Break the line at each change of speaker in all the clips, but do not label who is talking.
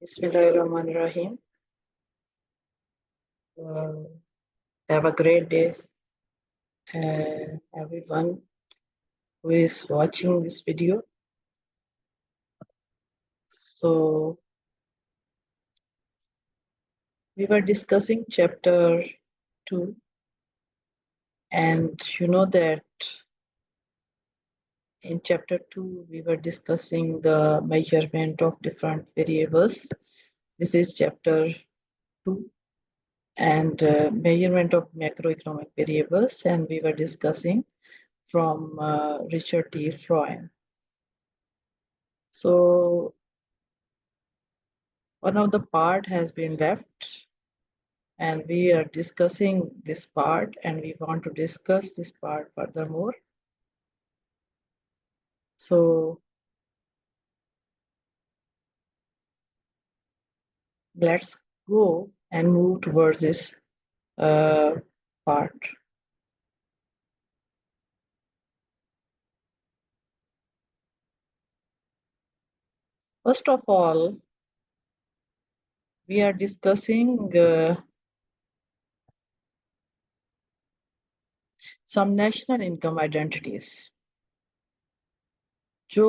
Bismillahirrahmanirrahim. Have a great day, everyone who is watching this video. So, we were discussing chapter 2, and you know that in chapter 2, we were discussing the measurement of different variables. This is chapter 2, and measurement of macroeconomic variables, and we were discussing from Richard T. Froyen. So, one of the part has been left, and we are discussing this part, and we want to discuss this part furthermore. So let's go and move towards this part. First of all, we are discussing some national income identities. जो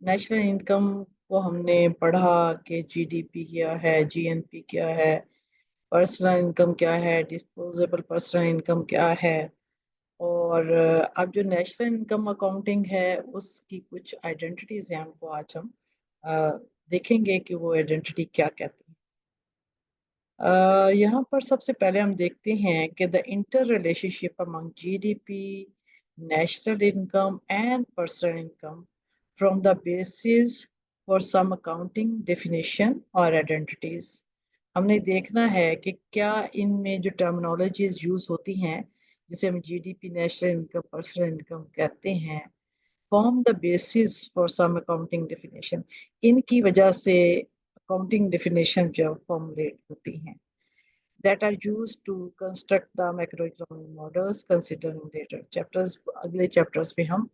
national income को हमने पढ़ा कि GDP क्या है, GNP क्या है, personal income क्या है, डिस्पोजेबल पर्सनल इनकम क्या है, और अब जो नेशनल इनकम अकाउंटिंग है उसकी कुछ आइडेंटिटीज हैं, हमको आज हम देखेंगे कि वो आइडेंटिटी क्या कहती है। यहाँ पर सबसे पहले हम देखते हैं कि the interrelationship among GDP, national income and personal income from the basis for some accounting definition और आइडेंटिटीज। हमने देखना है कि क्या इनमें जो टर्मिनोलॉजीज यूज होती हैं, जिसे हम GDP, national income, personal income कहते हैं, form the basis for some accounting definition, इनकी वजह से अकाउंटिंग डेफिनेशन जो फॉर्मुलेट होती हैं, that are used to construct the macroeconomic models considered in later chapters. अगले चैप्टर्स में हम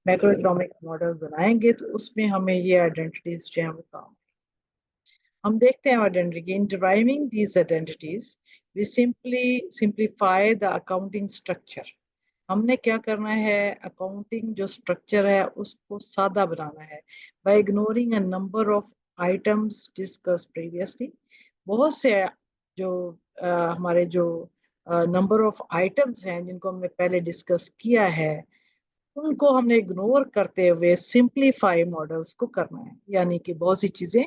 मैक्रोइकोनॉमिक मॉडल बनाएंगे, तो उसमें हमें ये आइडेंटिटीज जो है वो काम। हम देखते हैं identity in deriving these identities we simplify the accounting structure. हमने क्या करना है, अकाउंटिंग जो स्ट्रक्चर है उसको सादा बनाना है by ignoring a number of items discuss previously. बहुत से जो हमारे जो नंबर ऑफ आइटम्स हैं जिनको हमने पहले डिस्कस किया है, उनको हमने इग्नोर करते हुए सिंप्लीफाई मॉडल्स को करना है। यानी कि बहुत सी चीजें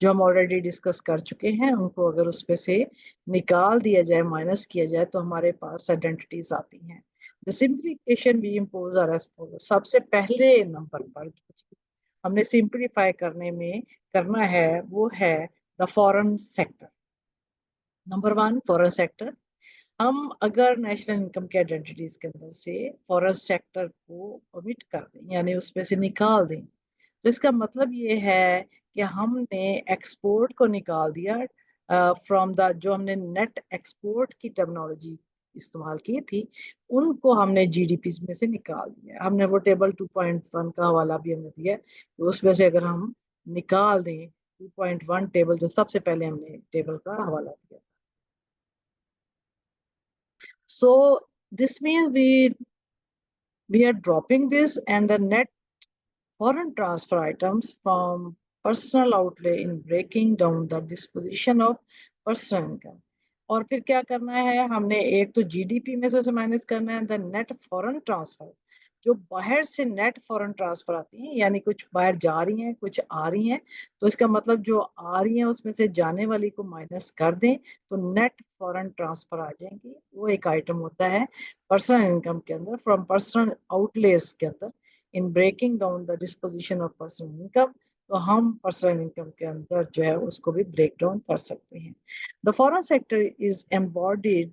जो हम ऑलरेडी डिस्कस कर चुके हैं उनको अगर उसमें से निकाल दिया जाए, माइनस किया जाए, तो हमारे पास आइडेंटिटीज आती हैं। The simplification we impose are as follow. सबसे पहले नंबर पर हमने सिंप्लीफाई करने में करना है वो है the foreign sector. Number 1, foreign sector. हम अगर नेशनल इनकम के आइडेंटिटीज के अंदर से फॉरेन सेक्टर को ओमिट कर दें, यानी उसमें से निकाल दें, तो इसका मतलब ये है कि हमने एक्सपोर्ट को निकाल दिया फ्रॉम द, जो हमने नेट एक्सपोर्ट की टर्मिनोलॉजी इस्तेमाल की थी, उनको हमने जीडीपी में से निकाल दिया। हमने वो टेबल 2.1 का हवाला भी हमने दिया, तो उसमें से अगर हम निकाल दें 2.1 टेबल, जो सबसे पहले हमने टेबल का हवाला दिया। So this means we are dropping this, and the net foreign transfer items from personal outlay in breaking down the disposition of personal income. और फिर क्या करना है, हमने एक तो जीडीपी में से माइनस करना है द नेट फॉरेन ट्रांसफर। जो बाहर से नेट फॉरेन ट्रांसफर आती हैं, यानी कुछ बाहर जा रही हैं, कुछ आ रही हैं, तो इसका मतलब जो आ रही हैं उसमें से जाने वाली को माइनस कर दें तो नेट फॉरेन ट्रांसफर आ जाएंगी। वो एक आइटम होता है पर्सनल इनकम के अंदर, फ्रॉम पर्सनल आउटलेस के अंदर in breaking down the disposition of personal income. तो हम पर्सनल इनकम के अंदर जो है उसको भी ब्रेक डाउन कर सकते हैं। The foreign sector is embodied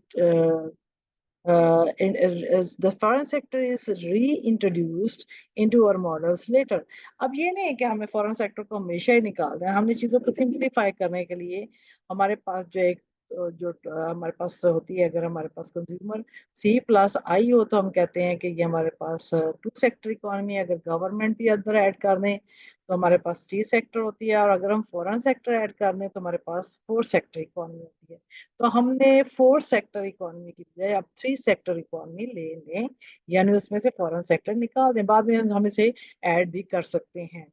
the foreign sector is reintroduced into our models later. अब ये नहीं है कि हमें फॉरेन सेक्टर को हमेशा ही निकाल दें, हमने चीज़ों को सिंप्लीफाई करने के लिए हमारे पास जो एक जो हमारे पास होती है, अगर हमारे पास कंज्यूमर C+I हो तो हम कहते हैं कि ये हमारे पास टू सेक्टर इकोनॉमी है। अगर गवर्नमेंट भी अंदर ऐड कर दें तो हमारे पास 3 सेक्टर होती है, और अगर हम फॉरेन सेक्टर ऐड कर दें तो हमारे पास 4 सेक्टर इकोनॉमी होती है। तो हमने 4 सेक्टर इकोनॉमी की बजाय अब 3 सेक्टर इकोनॉमी ले लें, यानी उसमें से फॉरेन सेक्टर निकाल दें। बाद में हम इसे ऐड भी कर सकते हैं।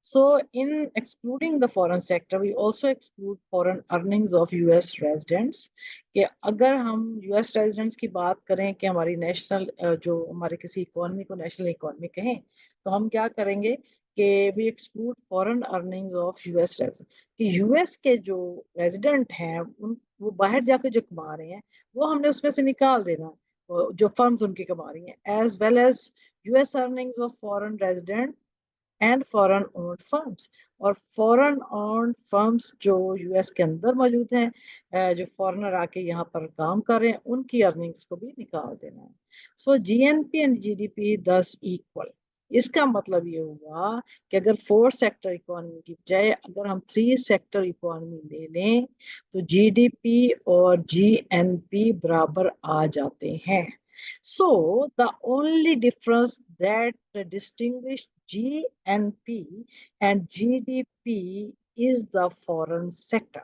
So, in excluding the foreign sector, we also exclude foreign earnings of US residents. कि अगर हम US residents की बात करें कि हमारी नेशनल जो हमारे किसी इकोनॉमी को नेशनल इकोनॉमी कहें, तो हम क्या करेंगे कि we exclude foreign earnings of US residents। कि US के जो रेजिडेंट हैं उन वो बाहर जाकर जो कमा रहे हैं वो हमने उसमें से निकाल देना, जो फर्म्स उनकी कमा रही हैं, as well as US earnings of foreign resident and foreign owned firms. और फॉरेन ओन्ड फर्म्स जो यूएस के अंदर मौजूद हैं, जो फॉरेनर आके यहाँ पर काम कर रहे हैं, उनकी अर्निंग्स को भी निकाल देना है। सो जीएनपी एंड जीडीपी दस इक्वल। इसका मतलब ये हुआ कि अगर 4 सेक्टर इकोनॉमी की बजाय अगर हम 3 सेक्टर इकोनॉमी ले लें तो जीडीपी और जीएनपी बराबर आ जाते हैं। So the only difference that distinguish GNP and GDP is the foreign sector.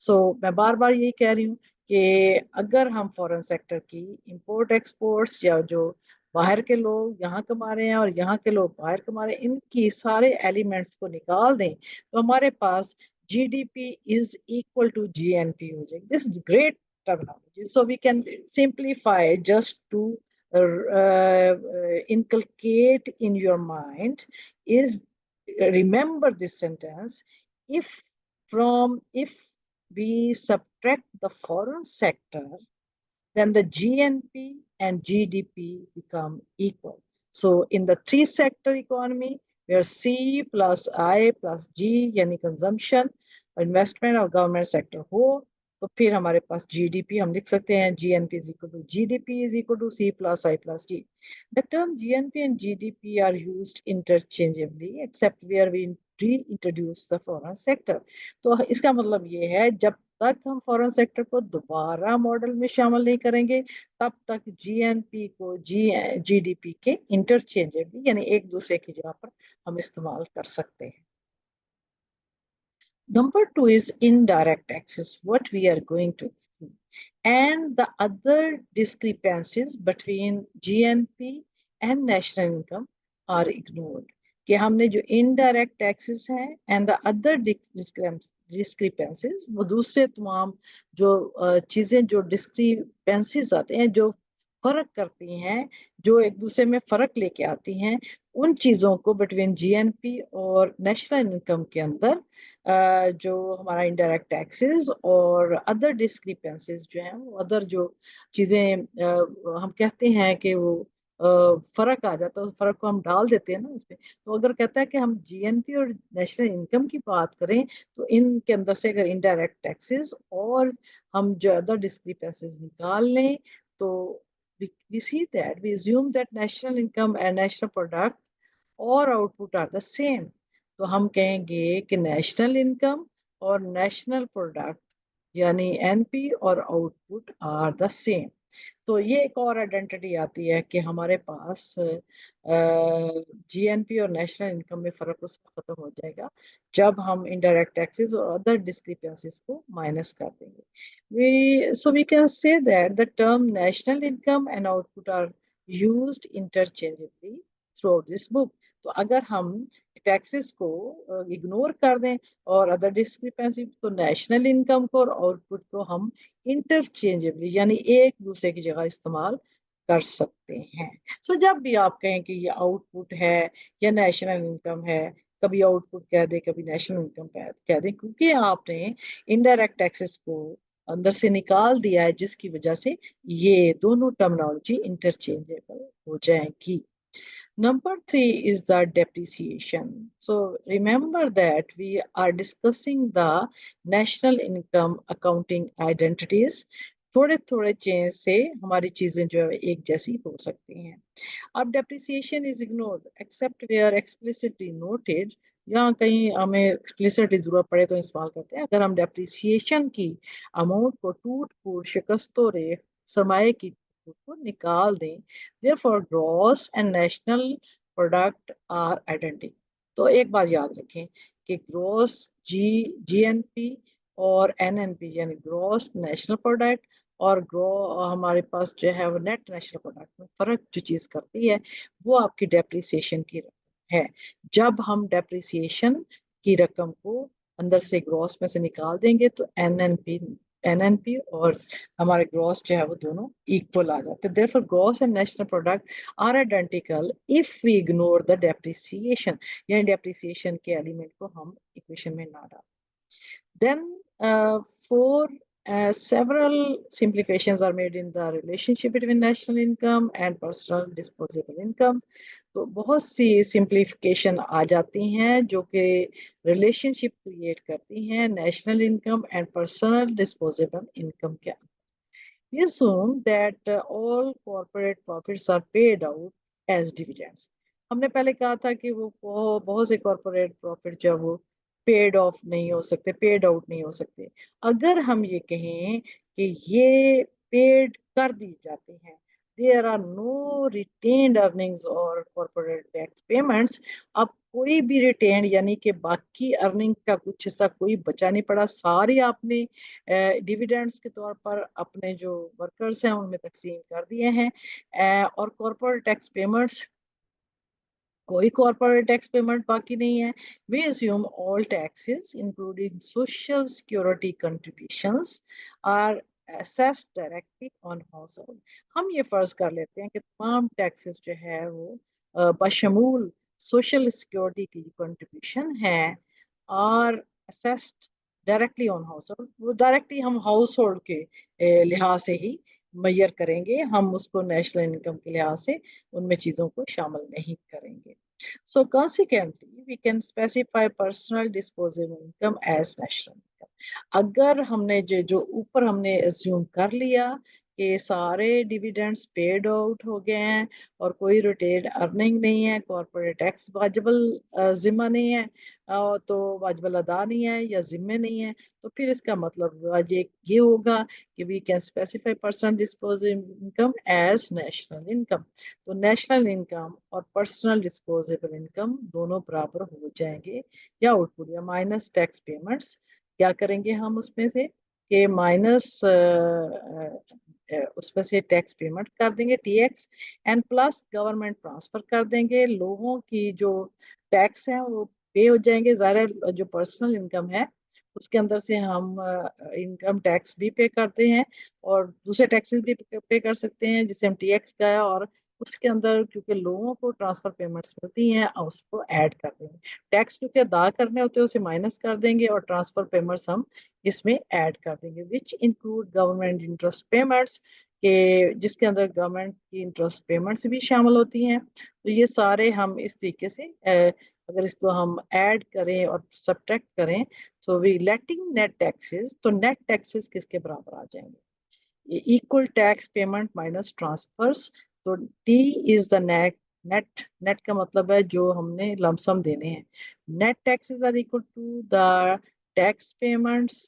So मैं बार बार यही कह रही हूँ कि अगर हम फॉरेन सेक्टर की इंपोर्ट एक्सपोर्ट्स या जो बाहर के लोग यहाँ कमा रहे हैं और यहाँ के लोग बाहर कमा रहे हैं, इनकी सारे एलिमेंट्स को निकाल दें तो हमारे पास GDP is equal to GNP हो जाएगी। This is great terminology. So we can simplify just to inculcate in your mind is remember this sentence. If we subtract the foreign sector, then the GNP and GDP become equal. So in the 3 sector economy, where C plus I plus G यानी consumption, investment और government sector हो, तो फिर हमारे पास GDP हम लिख सकते हैं GNP is equal to GDP is equal to C plus I plus G. The term GNP and GDP are used interchangeably except where we reintroduce the foreign sector. तो इसका मतलब ये है जब तक हम फॉरेन सेक्टर को दोबारा मॉडल में शामिल नहीं करेंगे तब तक जीएनपी को जीडीपी के इंटरचेंजेबली यानी एक दूसरे की जगह पर हम इस्तेमाल कर सकते हैं। Number 2 is indirect taxes, what we are going to see. And the other discrepancies between GNP and national income are ignored. कि हमने जो इनडायरेक्ट टैक्सेस हैं एंड द अदर डिस्क्रिपेंसीज, वो दूसरे तमाम जो चीज़ें जो डिस्क्रिपेंसीज आते हैं, जो फर्क करती हैं, जो एक दूसरे में फर्क लेके आती हैं, उन चीज़ों को बिटवीन जीएनपी और नेशनल इनकम के अंदर जो हमारा इनडायरेक्ट टैक्सेस और अदर डिस्क्रिपेंसीज जो हैं, वो अदर जो चीज़ें हम कहते हैं कि वो फर्क आ जाता है, उस फर्क को हम डाल देते हैं ना उसमें। तो अगर कहता है कि हम जीएनपी और नेशनल इनकम की बात करें तो इनके अंदर से अगर इनडायरेक्ट टैक्सेस और हम जो अदर डिस्क्रिपेंसीज निकाल लें तो we see that we assume that national income and national product और आउटपुट आर द सेम। तो हम कहेंगे कि नेशनल इनकम और नेशनल प्रोडक्ट यानी एनपी और आउटपुट आर द सेम। तो ये एक और आइडेंटिटी आती है कि हमारे पास जीएनपी और नेशनल इनकम में फर्क उस वक्त खत्म हो जाएगा जब हम इनडायरेक्ट टैक्सेस और अदर डिस्क्रिपेंसीज को माइनस कर देंगे। We can say that the term national income and output are used interchangeably through out this book. तो अगर हम टैक्सेस को इग्नोर कर दें और अदर डिस्क्रिपेंसी, तो नेशनल इनकम को और आउटपुट को हम इंटरचेंजेबली यानी एक दूसरे की जगह इस्तेमाल कर सकते हैं। सो जब भी आप कहें कि ये आउटपुट है या नेशनल इनकम है, कभी आउटपुट कह दें कभी नेशनल इनकम कह दें, क्योंकि आपने इनडायरेक्ट टैक्सेस को अंदर से निकाल दिया है, जिसकी वजह से ये दोनों टर्मिनोलॉजी इंटरचेंजेबल हो जाएगी। Number 3 is the depreciation. So remember that we are discussing the national income accounting identities. थोड़े थोड़े चेंज से हमारी चीजें जो है एक जैसी हो सकती हैं। अब depreciation is ignored except where explicitly noted या कहीं हमें एक्सप्लिसिटली जरूरत पड़े तो इस्तेमाल करते हैं। अगर हम डेप्रिसिएशन की अमाउंट को टूट फूट शिकस्तों रे सरमाए की को निकाल दें, therefore gross and national product are identical. तो एक बात याद रखें कि ग्रॉस जीएनपी और एनएनपी यानी ग्रॉस नेशनल प्रोडक्ट और ग्रो हमारे पास जो है वो नेट नेशनल प्रोडक्ट में फर्क जो चीज करती है वो आपकी डेप्रिसिएशन की रकम है। जब हम डेप्रिसिएशन की रकम को अंदर से ग्रॉस में से निकाल देंगे तो एनएनपी और हमारे ग्रॉस जो है वो दोनों इक्वल आ जाते हैं। Therefore gross and national product are identical if we ignore the depreciation, यानी डेप्रिसिएशन के एलिमेंट को हम इक्वेशन में ना डालें। Then, for several simplifications are made in the relationship between national income and personal disposable income. तो बहुत सी simplification आ जाती हैं जो कि रिलेशनशिप क्रिएट करती हैं national income and personal disposable income के। We assume that all corporate profits are paid out as dividends. हमने पहले कहा था कि वो बहुत से कॉर्पोरेट प्रॉफिट जो है वो पेड ऑफ नहीं हो सकते, पेड आउट नहीं हो सकते। अगर हम ये कहें कि ये पेड कर दी जाते हैं, there are no retained earnings और कॉर्पोरेट टैक्स पेमेंट्स। अब कोई भी रिटेन यानी कि बाकी अर्निंग का कुछ हिस्सा कोई बचा नहीं पड़ा, सारी आपने डिविडेंड्स के तौर पर अपने जो वर्कर्स हैं उनमें तकसीम कर दिए हैं। और कॉर्पोरेट टैक्स पेमेंट्स, कोई कॉर्पोरेट टैक्स पेमेंट बाकी नहीं है। We assume all taxes including social security contributions are assessed directly on household। हम ये फर्ज कर लेते हैं कि तमाम टैक्सेस जो है वो बशमूल सोशल सिक्योरिटी की कंट्रीब्यूशन है और assessed directly on house hold. वो डायरेक्टली हम हाउस होल्ड के लिहाज से ही मैयर करेंगे, हम उसको नेशनल इनकम के लिहाज से उनमें चीज़ों को शामिल नहीं करेंगे। So consequently we can specify personal disposable income as national income. अगर हमने जो जो ऊपर हमने एज्यूम कर लिया कि सारे डिविडेंड्स पेड आउट हो गए हैं और कोई रिटेन अर्निंग नहीं है, कॉर्पोरेट टैक्स वाजिबल जिम्मा नहीं है, तो वाजिबल अदा नहीं है या जिम्मे नहीं है, तो फिर इसका मतलब ये होगा कि we can specify personal disposable income as national income. तो नेशनल इनकम और पर्सनल डिस्पोजेबल इनकम दोनों बराबर हो जाएंगे या आउटपुट या माइनस टैक्स पेमेंट्स। क्या करेंगे हम उसमें से कि माइनस उसमें से टैक्स पेमेंट कर देंगे TX and plus government transfer कर देंगे। लोगों की जो टैक्स है वो पे हो जाएंगे। ज़ाहिर जो पर्सनल इनकम है उसके अंदर से हम इनकम टैक्स भी पे करते हैं और दूसरे टैक्सेस भी पे कर सकते हैं जिसे हम टीएक्स का है, और उसके अंदर क्योंकि लोगों को ट्रांसफर पेमेंट्स मिलती हैं उसको ऐड कर देंगे। टैक्स क्योंकि अदा करने होते हैं उसे माइनस कर देंगे और ट्रांसफर पेमेंट्स हम इसमें ऐड कर देंगे, which include government interest payments के जिसके अंदर गवर्नमेंट की इंटरेस्ट पेमेंट्स भी शामिल होती हैं। तो ये सारे हम इस तरीके से अगर इसको हम ऐड करें और सब्ट्रैक्ट करें तो वी लेटिंग नेट टैक्सेस, तो नेट टैक्सेस किसके बराबर आ जाएंगे? Equal tax payment minus transfers. तो T is the net, net का मतलब है जो हमने लमसम देने हैं। Net taxes are equal to the tax payments,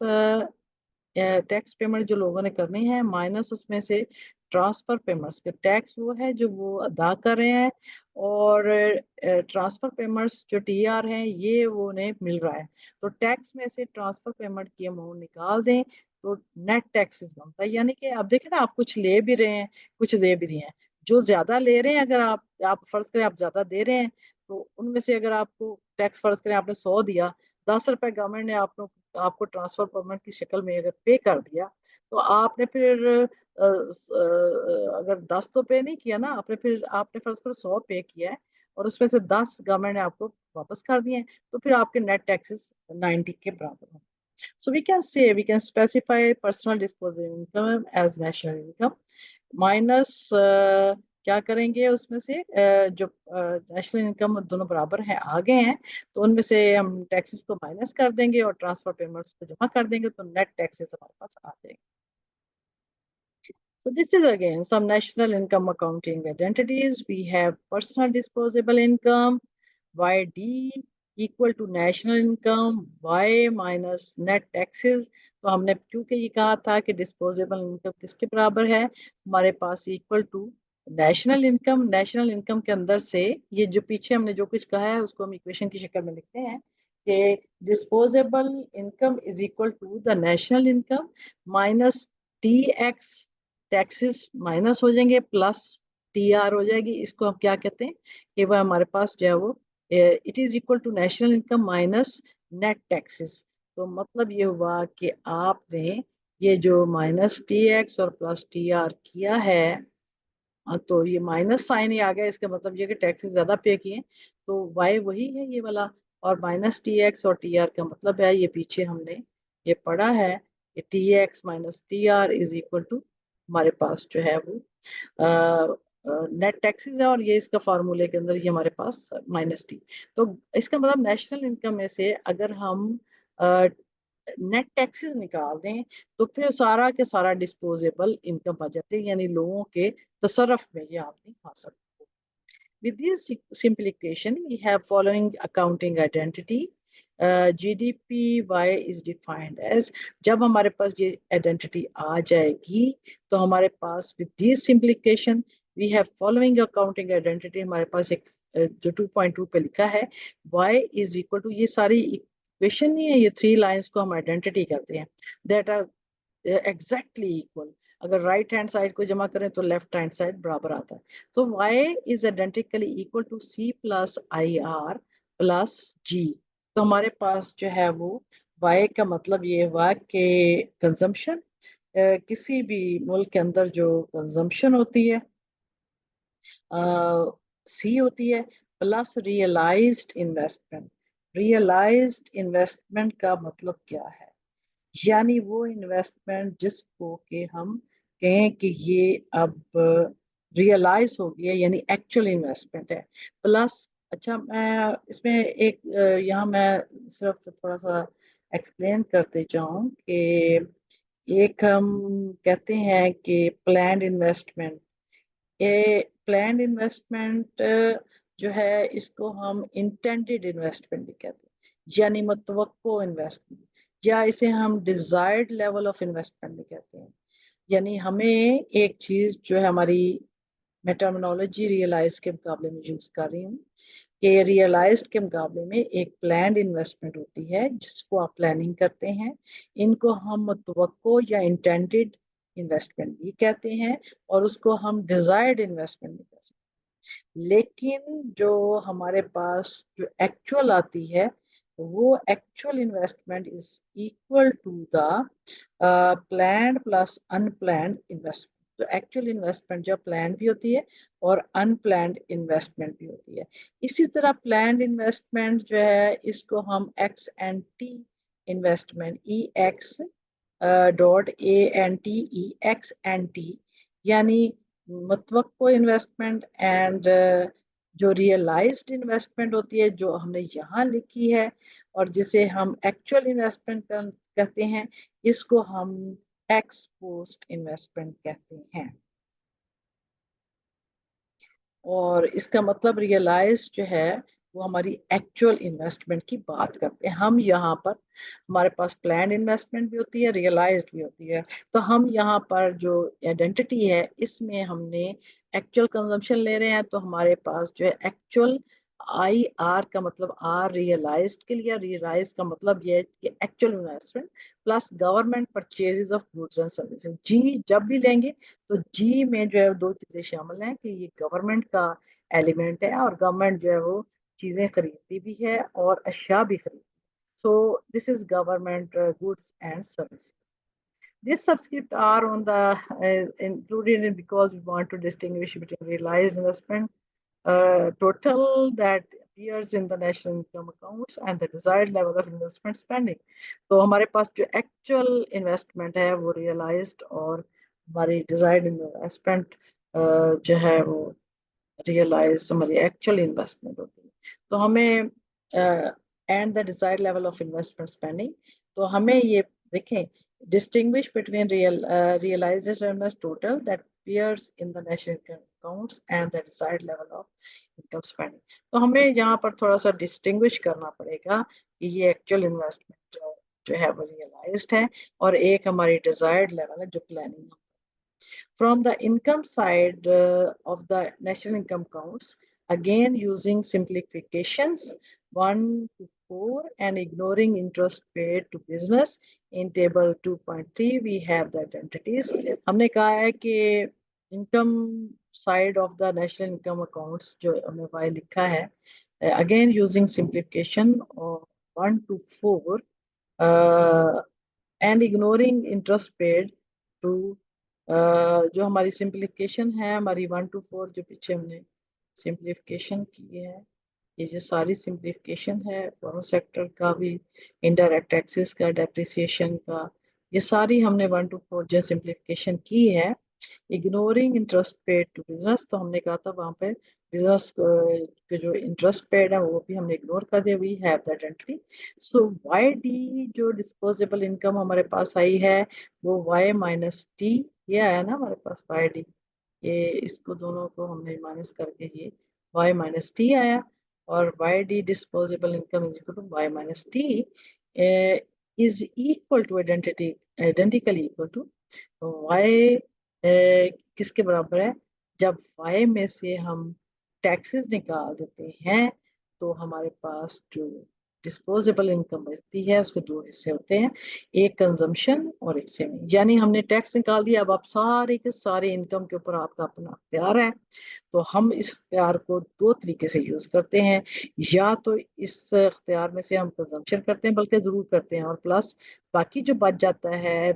tax payment जो लोगों ने करनी है माइनस उसमें से ट्रांसफर पेमेंट्स के टैक्स वो है जो वो अदा कर रहे हैं, और ट्रांसफर पेमेंट्स जो टीआर हैं ये वो उन्हें मिल रहा है। तो टैक्स में से ट्रांसफर पेमेंट की अमाउंट निकाल दें तो नेट टैक्सेस बनता है। यानी कि आप देखें ना, आप कुछ ले भी रहे हैं कुछ दे भी रहे हैं। जो ज्यादा ले रहे हैं, अगर आप फर्ज करें आप ज्यादा दे रहे हैं तो उनमें से अगर आपको टैक्स फर्ज करें आपने 100 दिया, 10 रुपए गवर्नमेंट ने आपको ट्रांसफर पेमेंट की शक्ल में अगर पे कर दिया, तो आपने फिर अगर 10 तो पे नहीं किया ना आपने, फिर आपने फर्ज करो 100 पे किया है और उसमें से 10 गवर्नमेंट ने आपको वापस कर दिए हैं, तो फिर आपके नेट टैक्सेस 90 के बराबर होंगे। So we can specify personal disposable income as national income minus क्या करेंगे उसमें से जो नेशनल इनकम दोनों बराबर हैं आ गए हैं तो उनमें से हम टैक्सेस को माइनस कर देंगे और ट्रांसफर पेमेंट्स को जमा कर देंगे तो नेट टैक्सेस हमारे पास आ जाएंगे। So this is again some national income accounting identities. We have personal disposable income, YD, equal to national income y minus net taxes. तो हमने क्योंकि ये कहा था कि डिस्पोजेबल इनकम किसके बराबर है, हमारे पास equal to national income. National income के अंदर से ये जो पीछे हमने जो कुछ कहा है उसको हम इक्वेशन की शक्ल में लिखते हैं कि disposable income is equal to the national income minus T X, taxes minus हो जाएंगे, प्लस टी आर हो जाएगी। इसको हम क्या कहते हैं कि वह हमारे पास जो है वो it is equal to national income minus net taxes. तो मतलब ये हुआ कि आपने ये जो माइनस टी एक्स और प्लस टी आर किया है, तो ये माइनस साइन ही आ गया, इसका मतलब ये कि टैक्सेस ज्यादा पे किए, तो वाई वही है ये वाला, और माइनस टी एक्स और टी आर का मतलब है ये पीछे हमने ये पढ़ा है कि T X minus T R is equal to हमारे पास जो है वो नेट टैक्सेस है, और ये इसका फार्मूले के अंदर ये हमारे पास माइनस टी। तो इसका मतलब नेशनल इनकम में से अगर हम नेट टैक्सेस निकाल दें तो फिर सारा के सारा डिस्पोजेबल इनकम आ जाते हैं, यानी लोगों के तसरफ में ये आप नहीं खा सकते। With this simplification, we have following accounting identity. GDPY is defined as, जब हमारे पास ये identity आ जाएगी तो हमारे पास with this simplification we have following accounting identity, हमारे पास एक जो 2.2 पे लिखा है y is equal to, ये सारी इक्वेशन नहीं है, ये 3 लाइंस को हम आइडेंटिटी कहते हैं, दैट आर एग्जैक्टली इक्वल। अगर राइट हैंड साइड को जमा करें तो लेफ्ट हैंड साइड बराबर आता है। तो y is identically equal to c plus I R plus g। तो हमारे पास जो है वो y का मतलब ये हुआ कि कंजम्पशन, किसी भी मुल्क के अंदर जो कंजम्पशन होती है सी होती है, plus realised investment. Realised investment का मतलब क्या है, यानी वो इन्वेस्टमेंट जिसको कि हम कहें कि ये अब रियलाइज हो गया, यानी एक्चुअल इन्वेस्टमेंट है, प्लस, अच्छा मैं इसमें एक यहाँ मैं सिर्फ थोड़ा सा एक्सप्लेन करते जाऊं कि एक हम कहते हैं कि प्लान्ड इन्वेस्टमेंट, ये प्लान्ड इन्वेस्टमेंट जो है इसको हम इंटेंडेड इन्वेस्टमेंट भी कहते हैं, यानी मुतवक्को इन्वेस्टमेंट, या इसे हम डिजायर्ड लेवल ऑफ इन्वेस्टमेंट भी कहते हैं। यानी हमें एक चीज जो है हमारी, मैं टर्मिनोलॉजी रियलाइज के मुकाबले में यूज कर रही हूँ कि रियलाइज्ड के मुकाबले में एक प्लान्ड इन्वेस्टमेंट होती है जिसको आप प्लानिंग करते हैं, इनको हम मुतवक्को या इंटेंडेड इन्वेस्टमेंट भी कहते हैं, और उसको हम डिजायर्ड इन्वेस्टमेंट भी कहते हैं। लेकिन जो हमारे पास जो एक्चुअल आती है वो actual investment is equal to the planned plus unplanned investment. तो एक्चुअल इन्वेस्टमेंट जो प्लान भी होती है और अनप्लान्ड इन्वेस्टमेंट भी होती है। इसी तरह प्लान्ड इन्वेस्टमेंट जो है इसको हम ex ante investment, E X dot A N T, E X N T, यानी मुतवक्को इन्वेस्टमेंट एंड जो रियलाइज्ड इन्वेस्टमेंट होती है जो हमने यहाँ लिखी है और जिसे हम एक्चुअल इन्वेस्टमेंट कहते हैं, इसको हम एक्स पोस्ट इन्वेस्टमेंट कहते हैं। और इसका मतलब रियलाइज जो है वो हमारी एक्चुअल इन्वेस्टमेंट की बात करते हैं हम। यहाँ पर हमारे पास प्लान इन्वेस्टमेंट भी होती है, रियलाइज्ड भी होती है। तो हम यहाँ पर जो आइडेंटिटी है इसमें हमने एक्चुअल कंजम्पशन ले रहे हैं, तो हमारे पास जो है एक्चुअल आई आर का मतलब आर रियलाइज्ड के लिए, रियलाइज का मतलब ये है कि actual investment plus government purchases of goods and services. G जब भी लेंगे तो जी में जो है दो चीजें शामिल हैं कि ये गवर्नमेंट का एलिमेंट है और गवर्नमेंट जो है वो चीजें खरीदती भी है और अशिया भी खरीदती है। सो this is government goods and service. These subscripts are on the included in because we want to distinguish between realized investment total that appears in the national income accounts and the desired level of investment spending. तो हमारे पास जो actual investment है वो realized और हमारी desired investment जो है वो realized हमारी actual investment होती है। तो हमें and the desired level of investment spending, तो हमें ये देखें distinguish between realized investment total that appears in the national income accounts and the desired level of income spending. तो हमें यहाँ पर थोड़ा सा डिस्टिंग्विश करना पड़ेगा कि ये एक्चुअल इन्वेस्टमेंट जो है वो रियलाइज्ड है और एक हमारी डिजायर्ड लेवल है जो planning. From the income side of the national income counts, again using simplifications 1 to 4 and ignoring interest paid to business, in table 2.3 we have the identities. हमने कहा है कि income side of the national income accounts जो हमने y लिखा है, again using simplification of 1 to 4 and ignoring interest paid to जो हमारी सिंप्लीफिकेशन है हमारी 1 to 4 जो पीछे हमने सिंप्लीफिकेशन की है, ये जो सारी सिंप्लीफिकेशन है दोनों सेक्टर का भी, इनडायरेक्ट टैक्सेस का, डेप्रिसिएशन का, ये सारी हमने 1 to 4 जो सिंप्लीफिकेशन की है। Ignoring interest paid to business, तो हमने कहा था वहां पे बिजनेस के जो इंटरेस्ट पेड है वो भी हमने इग्नोर कर दिया, we have that entry. So Y D जो डिस्पोजेबल इनकम हमारे पास आई है वो वाई माइनस टी, ये आया ना हमारे पास वाई डी, ये इसको दोनों को हमने माइनस करके ये वाई माइनस टी आया, और Y D disposable income is equal to Y minus T is equal to identically equal to y किसके बराबर है, जब y में से हम टैक्सेस निकाल देते हैं तो हमारे पास जो डिस्पोजेबल इनकम बचती है उसके दो हिस्से होते हैं, एक कंजम्पशन और एक सेविंग। यानी हमने टैक्स निकाल दिया, अब आप सारे के सारे इनकम के ऊपर आपका अपना अख्तियार है, तो हम इस अख्तियार को दो तरीके से यूज करते हैं, या तो इस अख्तियार में से हम कंजम्पशन करते हैं, बल्कि जरूर करते हैं, और प्लस बाकी जो बच जाता है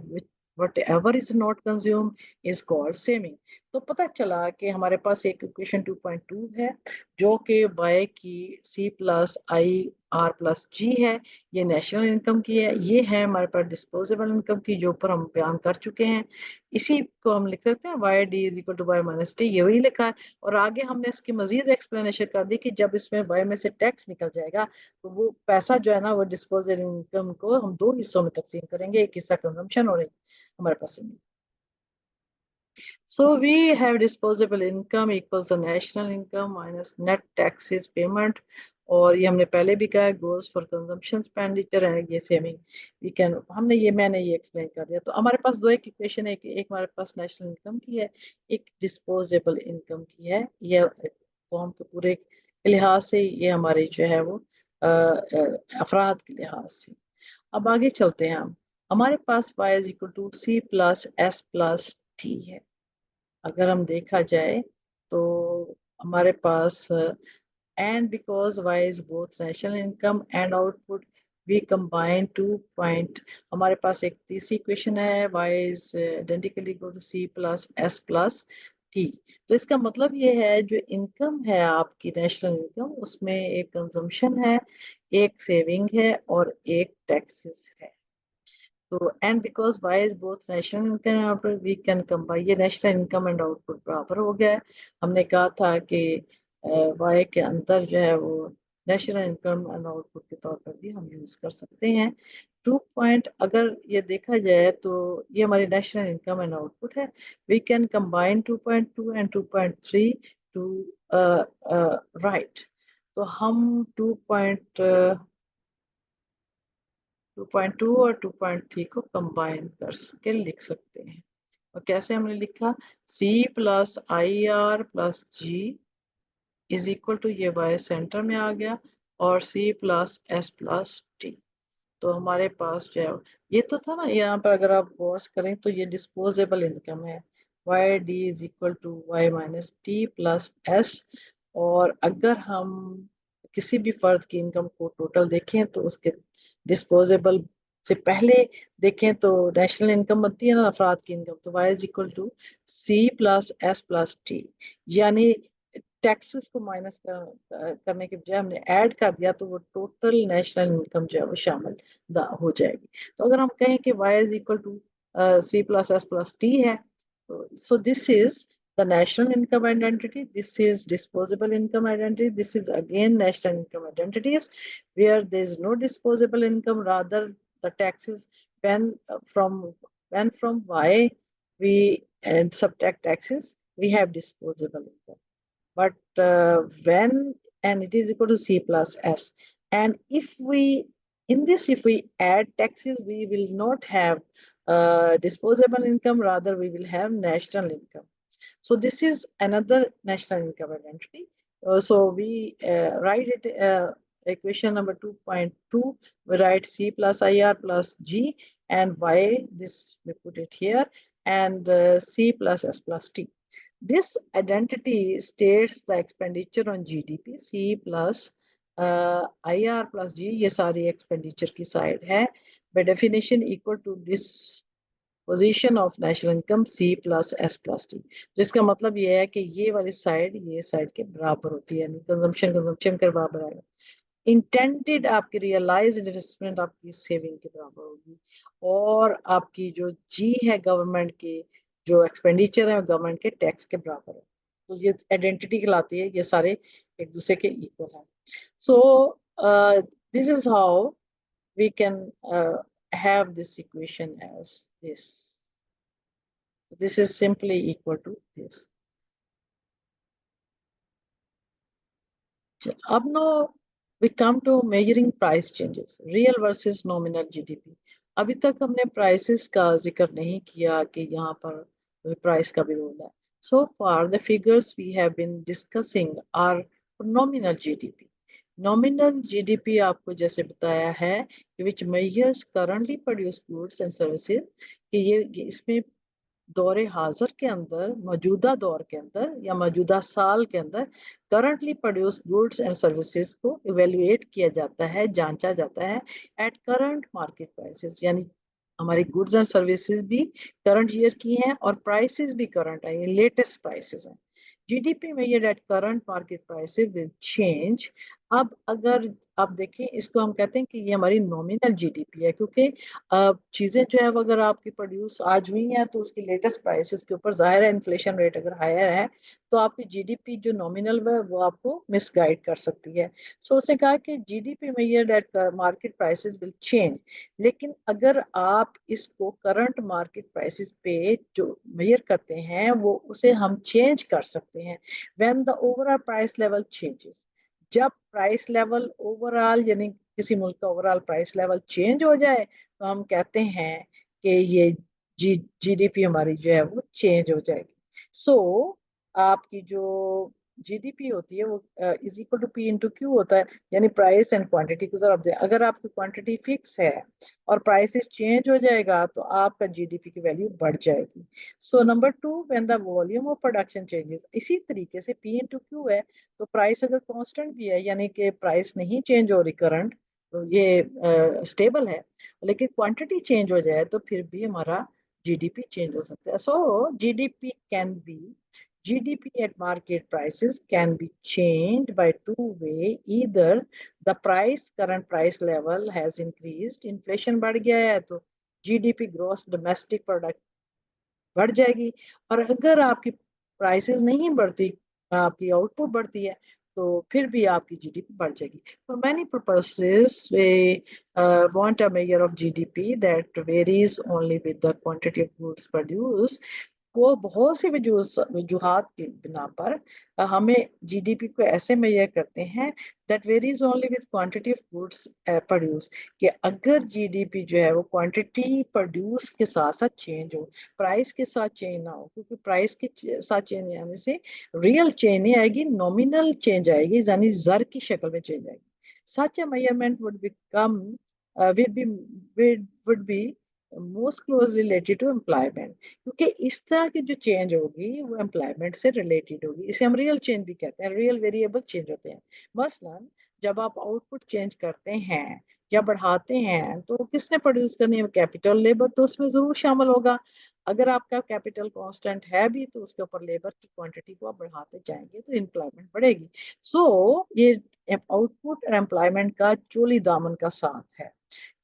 whatever is not consumed is called saving। तो पता चला कि हमारे पास एक इक्वेशन 2.2 है जो कि y की c plus I R plus G है, ये नेशनल इनकम की है, ये है हमारे पास डिस्पोजेबल इनकम की जो ऊपर हम बयान कर चुके हैं, इसी को हम लिख सकते हैं Y D is equal to Y minus T, ये वही लिखा है। और आगे हमने इसकी मजीद एक्सप्लेनेशन कर दी कि जब इसमें वाई में से टैक्स निकल जाएगा तो वो पैसा जो है ना वो डिस्पोजेबल इनकम को हम दो हिस्सों में तकसीम करेंगे, एक हिस्सा कंजम्पशन और एक हमारे पास। So we have disposable income equals the national income minus net taxes payment, और ये हमने पहले भी कहा goes for consumption expenditure and ये saving we can, हमने ये मैंने ये एक्सप्लेन कर दिया। तो हमारे पास दो एक इक्वेशन है, एक हमारे पास नेशनल इनकम की है, एक डिस्पोजेबल इनकम की है, ये कौम के पूरे के लिहाज से ये हमारी जो है वो अफराद के लिहाज से। अब आगे चलते हैं हम, हमारे पास y is equal to C plus S plus T है। अगर हम देखा जाए तो हमारे पास and because y is both national income and output we combine 2 point, हमारे पास एक तीसरी इक्वेशन है y is identically equal to c plus s plus t। तो इसका मतलब ये है जो इनकम है आपकी नेशनल इनकम उसमें एक कंजम्पशन है, एक सेविंग है और एक टैक्सेस है। तो and because Y is both national income and output we can combine, ये नेशनल इनकम एंड आउटपुट बराबर हो गया है। हमने कहा था कि वाई के अंदर जो है वो नेशनल इनकम एंड आउटपुट के तौर पर भी हम यूज कर सकते हैं। 2 पॉइंट अगर ये देखा जाए तो ये हमारी नेशनल इनकम एंड आउटपुट है, we can combine 2.2 and 2.3 to write. तो हम 2.2 और 2.3 को कंबाइन करके लिख सकते हैं। और कैसे हमने लिखा, C plus I R plus G is equal to, ये वाई सेंटर में आ गया, और C plus S plus T. तो हमारे पास जो है ये तो था ना, यहाँ पर अगर आप गौर करें तो ये डिस्पोजेबल इनकम है, Y D is equal to Y minus T plus S. और अगर हम किसी भी फर्द की इनकम को टोटल देखें तो उसके डिस्पोजेबल से पहले देखें तो नेशनल इनकम बनती है ना अफराद की इनकम, तो Y is equal to C plus S plus T, यानी टैक्सेस को माइनस करने के बजाय हमने ऐड कर दिया तो वो टोटल नेशनल इनकम जो है वो शामिल हो जाएगी। तो अगर हम कहें कि y is equal to C plus S plus T है, तो so this is the national income identity, this is disposable income identity, this is again national income identities where there is no disposable income, rather the taxes when from y we and subtract taxes we have disposable income. But when, and it is equal to C plus S. And if we, in this, if we add taxes, we will not have disposable income, rather we will have national income. So this is another national income identity. So we write it, equation number 2.2, we write C plus IR plus G, and Y, this we put it here, and C plus S plus T. This identity states the expenditure on GDP. C plus IR plus G, ये सारी expenditure की side है, by definition equal to this position of national income C plus S plus T। तो इसका मतलब ये है कि ये वाली साइड ये साइड के बराबर होती है, यानी कंजम्पशन के बराबर आएगा। इंटेंडेड आपकी रियलाइज इन्वेस्टमेंट आपकी सेविंग के बराबर होगी, और आपकी जो जी है गवर्नमेंट की जो एक्सपेंडिचर है गवर्नमेंट के टैक्स के बराबर है। तो ये आइडेंटिटी कहलाती है, ये सारे एक दूसरे के इक्वल है। सो this is how we can have this equation as this. This is simply equal to this. Ab now we come to measuring price changes, real versus nominal GDP. अभी तक हमने prices का जिक्र नहीं किया कि यहाँ पर price का भी रोल है. So far the figures we have been discussing are nominal GDP. Nominal GDP आपको जैसे बताया है कि which measures currently produced goods and services, कि ये इसमें दौरे हाजिर के अंदर, मौजूदा दौर के अंदर या मौजूदा साल के अंदर currently produce goods and services को इवेल्युएट किया जाता है, जांचा जाता है एट करंट मार्केट प्राइसेस। यानी हमारी गुड्स एंड सर्विसेज भी करंट ईयर की हैं और प्राइसेस भी करंट है, ये लेटेस्ट प्राइसेस हैं। GDP measured at current market prices will change. अब अगर आप देखें, इसको हम कहते हैं कि ये हमारी नॉमिनल जीडीपी है, क्योंकि चीजें जो है वो अगर आपकी प्रोड्यूस आज हुई है तो उसकी लेटेस्ट प्राइसेस के ऊपर जाहिर है इन्फ्लेशन रेट अगर हायर है तो आपकी जीडीपी जो नॉमिनल है वो आपको मिसगाइड कर सकती है। सो उसने कहा कि GDP measured eight market prices will change. लेकिन अगर आप इसको करंट मार्केट प्राइसेस पे जो मेजर करते हैं वो उसे हम चेंज कर सकते हैं when the overall price level changes. जब प्राइस लेवल ओवरऑल यानी किसी मुल्क का ओवरऑल प्राइस लेवल चेंज हो जाए तो हम कहते हैं कि ये जीडीपी हमारी जो है वो चेंज हो जाएगी। सो आपकी जो जीडीपी होती है वो is equal to P into Q होता है, यानी प्राइस एंड क्वांटिटी को जरा अगर आपकी क्वांटिटी फिक्स है और प्राइसेस चेंज हो जाएगा तो आपका जीडीपी की वैल्यू बढ़ जाएगी। So number 2, when the volume of production changes. इसी तरीके से पी इंटू क्यू है, तो प्राइस अगर कांस्टेंट भी है यानी कि प्राइस नहीं चेंज हो रही करंट, तो ये स्टेबल है, लेकिन क्वांटिटी चेंज हो जाए तो फिर भी हमारा जीडीपी चेंज हो सकता है। So GDP can be, GDP at market prices can be changed by two way. Either the price, current price level has increased, inflation बढ़ गया है तो GDP gross domestic product बढ़ जाएगी, और अगर आपकी प्राइसेस नहीं बढ़ती, आपकी आउटपुट बढ़ती है तो फिर भी आपकी जीडीपी बढ़ जाएगी। For many purposes we want a measure of GDP that varies only with the quantity of goods produced। वो बहुत सी वजूहात की बिना पर हमें जीडीपी को ऐसे मेजर करते हैं that varies only with quantity of goods produce, कि अगर जीडीपी जो है वो क्वांटिटी प्रोड्यूस के साथ साथ चेंज हो, प्राइस के साथ चेंज ना हो, क्योंकि प्राइस के साथ चेंज आने से रियल चेंज नहीं आएगी, नॉमिनल चेंज आएगी, यानी जर की शक्ल में चेंज आएगी। Such a measurement would become would be most closely related to employment, क्योंकि इस तरह की जो चेंज होगी वो एम्प्लॉयमेंट से रिलेटेड होगी। इसे हम रियल चेंज भी कहते हैं, रियल वेरिएबल चेंज होते हैं। मसलन जब आप आउटपुट चेंज करते हैं या बढ़ाते हैं तो किसने प्रोड्यूस करनी है, कैपिटल, लेबर तो उसमें जरूर शामिल होगा। अगर आपका कैपिटल कांस्टेंट है भी तो उसके ऊपर लेबर की क्वांटिटी को आप बढ़ाते जाएंगे तो एम्प्लॉयमेंट बढ़ेगी। सो ये आउटपुट और एम्प्लॉयमेंट का चोली दामन का साथ है,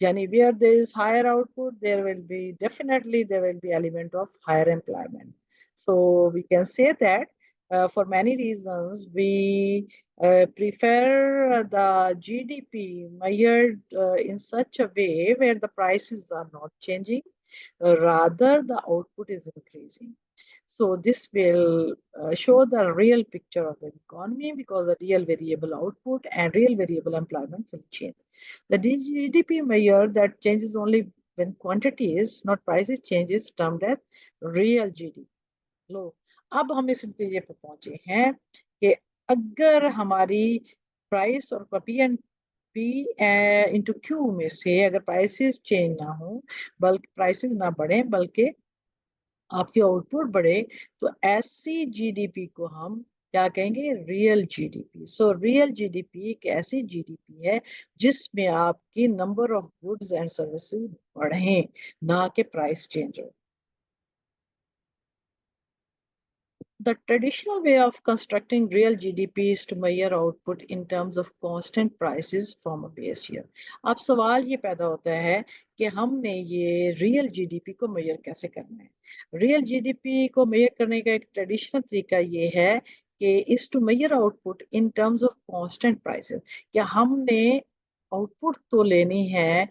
yani where there is higher output there will be definitely there will be element of higher employment. So we can say that for many reasons we prefer the GDP measured in such a way where the prices are not changing, rather the output is increasing. So this will show the real picture of the economy because the real variable output and real variable employment will change. The GDP measure that changes only when quantities, not prices, changes termed as real GDP. लो अब हम इस नतीजे पर पहुंचे हैं कि अगर हमारी प्राइस और P and P into Q में से अगर प्राइसेस चेंज ना हो बल्कि प्राइसेस ना बढ़े बल्कि आपकी आउटपुट बढ़े तो ऐसी जीडीपी को हम क्या कहेंगे real GDP so real GDP एक ऐसी जीडीपी है जिसमें आपकी number of goods and services बढ़े ना कि प्राइस चेंज हो The traditional way of constructing real GDP is to measure output in terms of constant prices from a base year. अब सवाल ये पैदा होता है कि हमने ये रियल जीडीपी को मेजर कैसे करना है रियल जीडीपी को मेजर करने का एक ट्रेडिशनल तरीका ये है कि इस to measure output in terms of constant prices क्या हमने आउटपुट तो लेनी है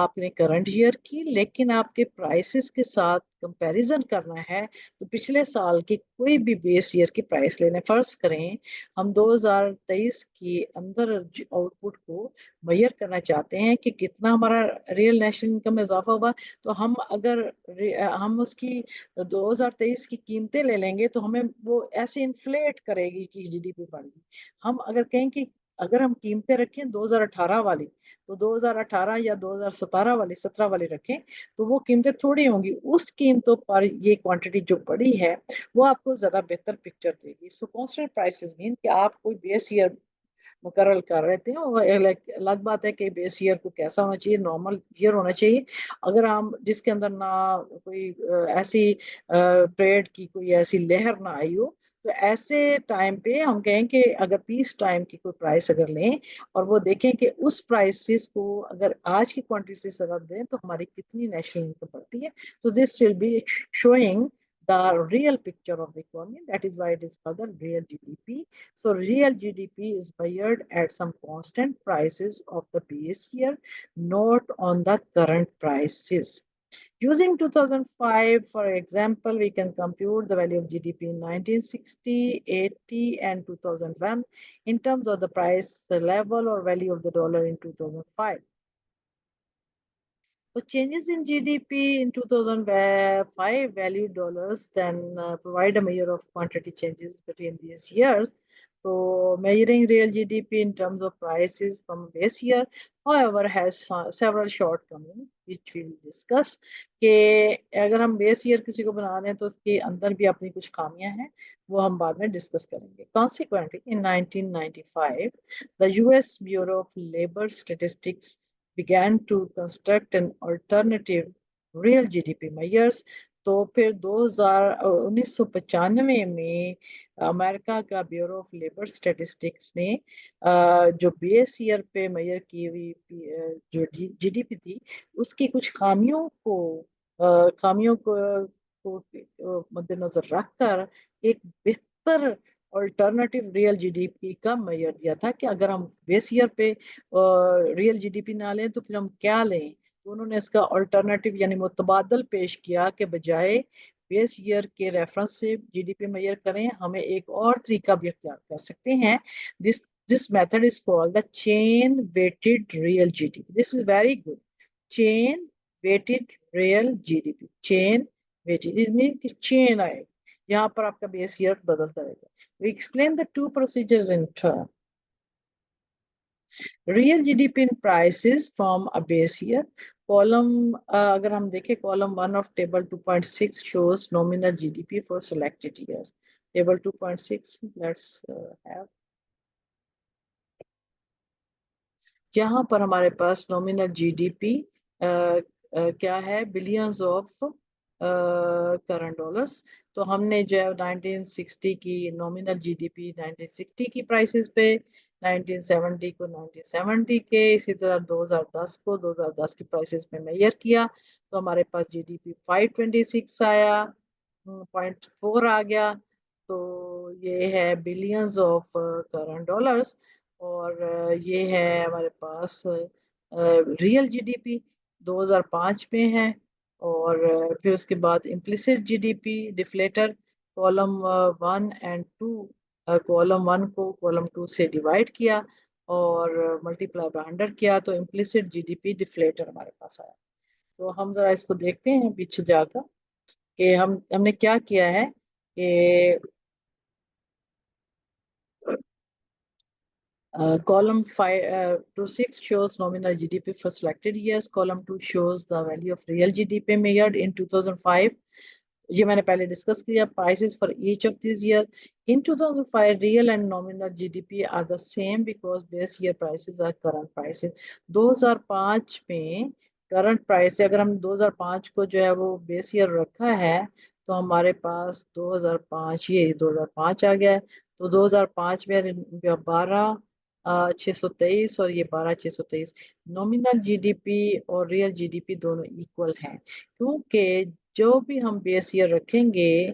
आपने करंट ईयर की लेकिन आपके प्राइसेस के साथ कंपैरिजन करना है तो पिछले साल की कोई भी बेस ईयर की प्राइस लेने फर्ज करें हम 2023 के अंदर आउटपुट को मेजर करना चाहते हैं कि कितना हमारा रियल नेशनल इनकम में इजाफा हुआ तो हम अगर हम उसकी 2023 की कीमतें ले लेंगे तो हमें वो ऐसे इन्फ्लेट करेगी कि जीडीपी बढ़ेगी हम अगर कहें कि अगर हम कीमतें रखें 2018 वाली तो 2018 या 2017 वाली 17 वाली रखें तो वो कीमतें थोड़ी होंगी उस कीमतों पर ये क्वांटिटी जो पड़ी है वो आपको ज्यादा बेहतर पिक्चर देगी सो कांस्टेंट प्राइसेस मीन कि आप कोई बेस ईयर मुकर्रर कर रहे थे और अलग बात है कि बेस ईयर को कैसा होना चाहिए नॉर्मल ईयर होना चाहिए अगर हम जिसके अंदर ना कोई ऐसी ट्रेड की कोई ऐसी लहर ना आई हो तो ऐसे टाइम पे हम कहें कि अगर पीस टाइम की कोई प्राइस अगर लें और वो देखें कि उस प्राइसेस को अगर आज की क्वांटिटी से अगर दें तो हमारी कितनी नेशनल इनकम बढ़ती है तो this will be showing the real picture of the economy. That is why it is called the real GDP. So real GDP is measured at some constant prices of the base year, not on the current prices. Using 2005, for example, we can compute the value of GDP in 1960, 80, and 2001 in terms of the price level or value of the dollar in 2005. So changes in GDP in 2005 value dollars then provide a measure of quantity changes between these years. So measuring real GDP in terms of prices from base year, however, has several shortcomings which we will discuss. कि अगर हम base year किसी को बना रहे हैं तो उसके अंदर भी अपनी कुछ खामियां हैं वो हम बाद में डिस्कस करेंगे. Consequently, in 1995, the U.S. Bureau of Labor Statistics began to construct an alternative real GDP measures. तो फिर 1995 में अमेरिका का ब्यूरो ऑफ लेबर स्टैटिस्टिक्स ने जो बेस ईयर पे मेजर की हुई जो जीडीपी थी उसकी कुछ खामियों को मद्देनजर रखकर एक बेहतर ऑल्टरनेटिव रियल जीडीपी का मेजर दिया था कि अगर हम बेस ईयर पे रियल जीडीपी ना लें तो फिर हम क्या लें तो उन्होंने इसका ऑल्टरनेटिव यानी मुतबादल पेश किया कि बजाय बेस ईयर के रेफरेंस से जीडीपी मेजर करें हमें एक और तरीका भी अख्तियार कर सकते हैं this this method is called the chain weighted real GDP this is very good chain weighted real GDP chain weighted it mean कि चेन आएगा यहाँ पर आपका बेस ईयर बदलता रहेगा we explain the two procedures in turn real GDP in prices from a base year column अगर हम देखें column 1 of table 2.6 shows nominal GDP for selected years table 2.6 let's have यहाँ पर हमारे पास नॉमिनल जीडीपी क्या है बिलियंस ऑफ करंट डॉलर्स तो हमने जो है 1960 की नॉमिनल जीडीपी 1960 की प्राइसेस पे 1970 को 1970 के इसी तरह 2010 को 2010 की प्राइसेस पे मेजर किया तो हमारे पास जीडीपी 526 आया 0.4 आ गया तो ये है बिलियंस ऑफ करंट डॉलर्स और ये है हमारे पास रियल जीडीपी 2005 में है और फिर उसके बाद इम्प्लिसिट जीडीपी डिफ्लेटर कॉलम 1 और 2, कॉलम 1 को कॉलम 2 से डिवाइड किया और मल्टीप्लाई बाय 100 किया, तो इम्प्लिसिट जीडीपी डिफ्लेटर हमारे पास आया। तो हम जरा इसको देखते हैं पीछे जाकर कि हमने क्या किया है कि column 5 to 6 shows nominal GDP for selected years. Column 2 shows the value of real GDP measured in 2005. ये मैंने पहले डिस्कस किया. Prices for each of these years. In 2005, real and nominal GDP are the same because base year prices are current prices. 2005 में current price है, अगर हम 2005 को जो है वो बेस ईयर रखा है तो हमारे पास 2005, ये 2005 आ गया है. तो 2005 में 12,623 और ये 12,623. नॉमिनल जीडीपी और रियल जीडीपी दोनों इक्वल हैं, क्योंकि जो भी हम बेस ईयर रखेंगे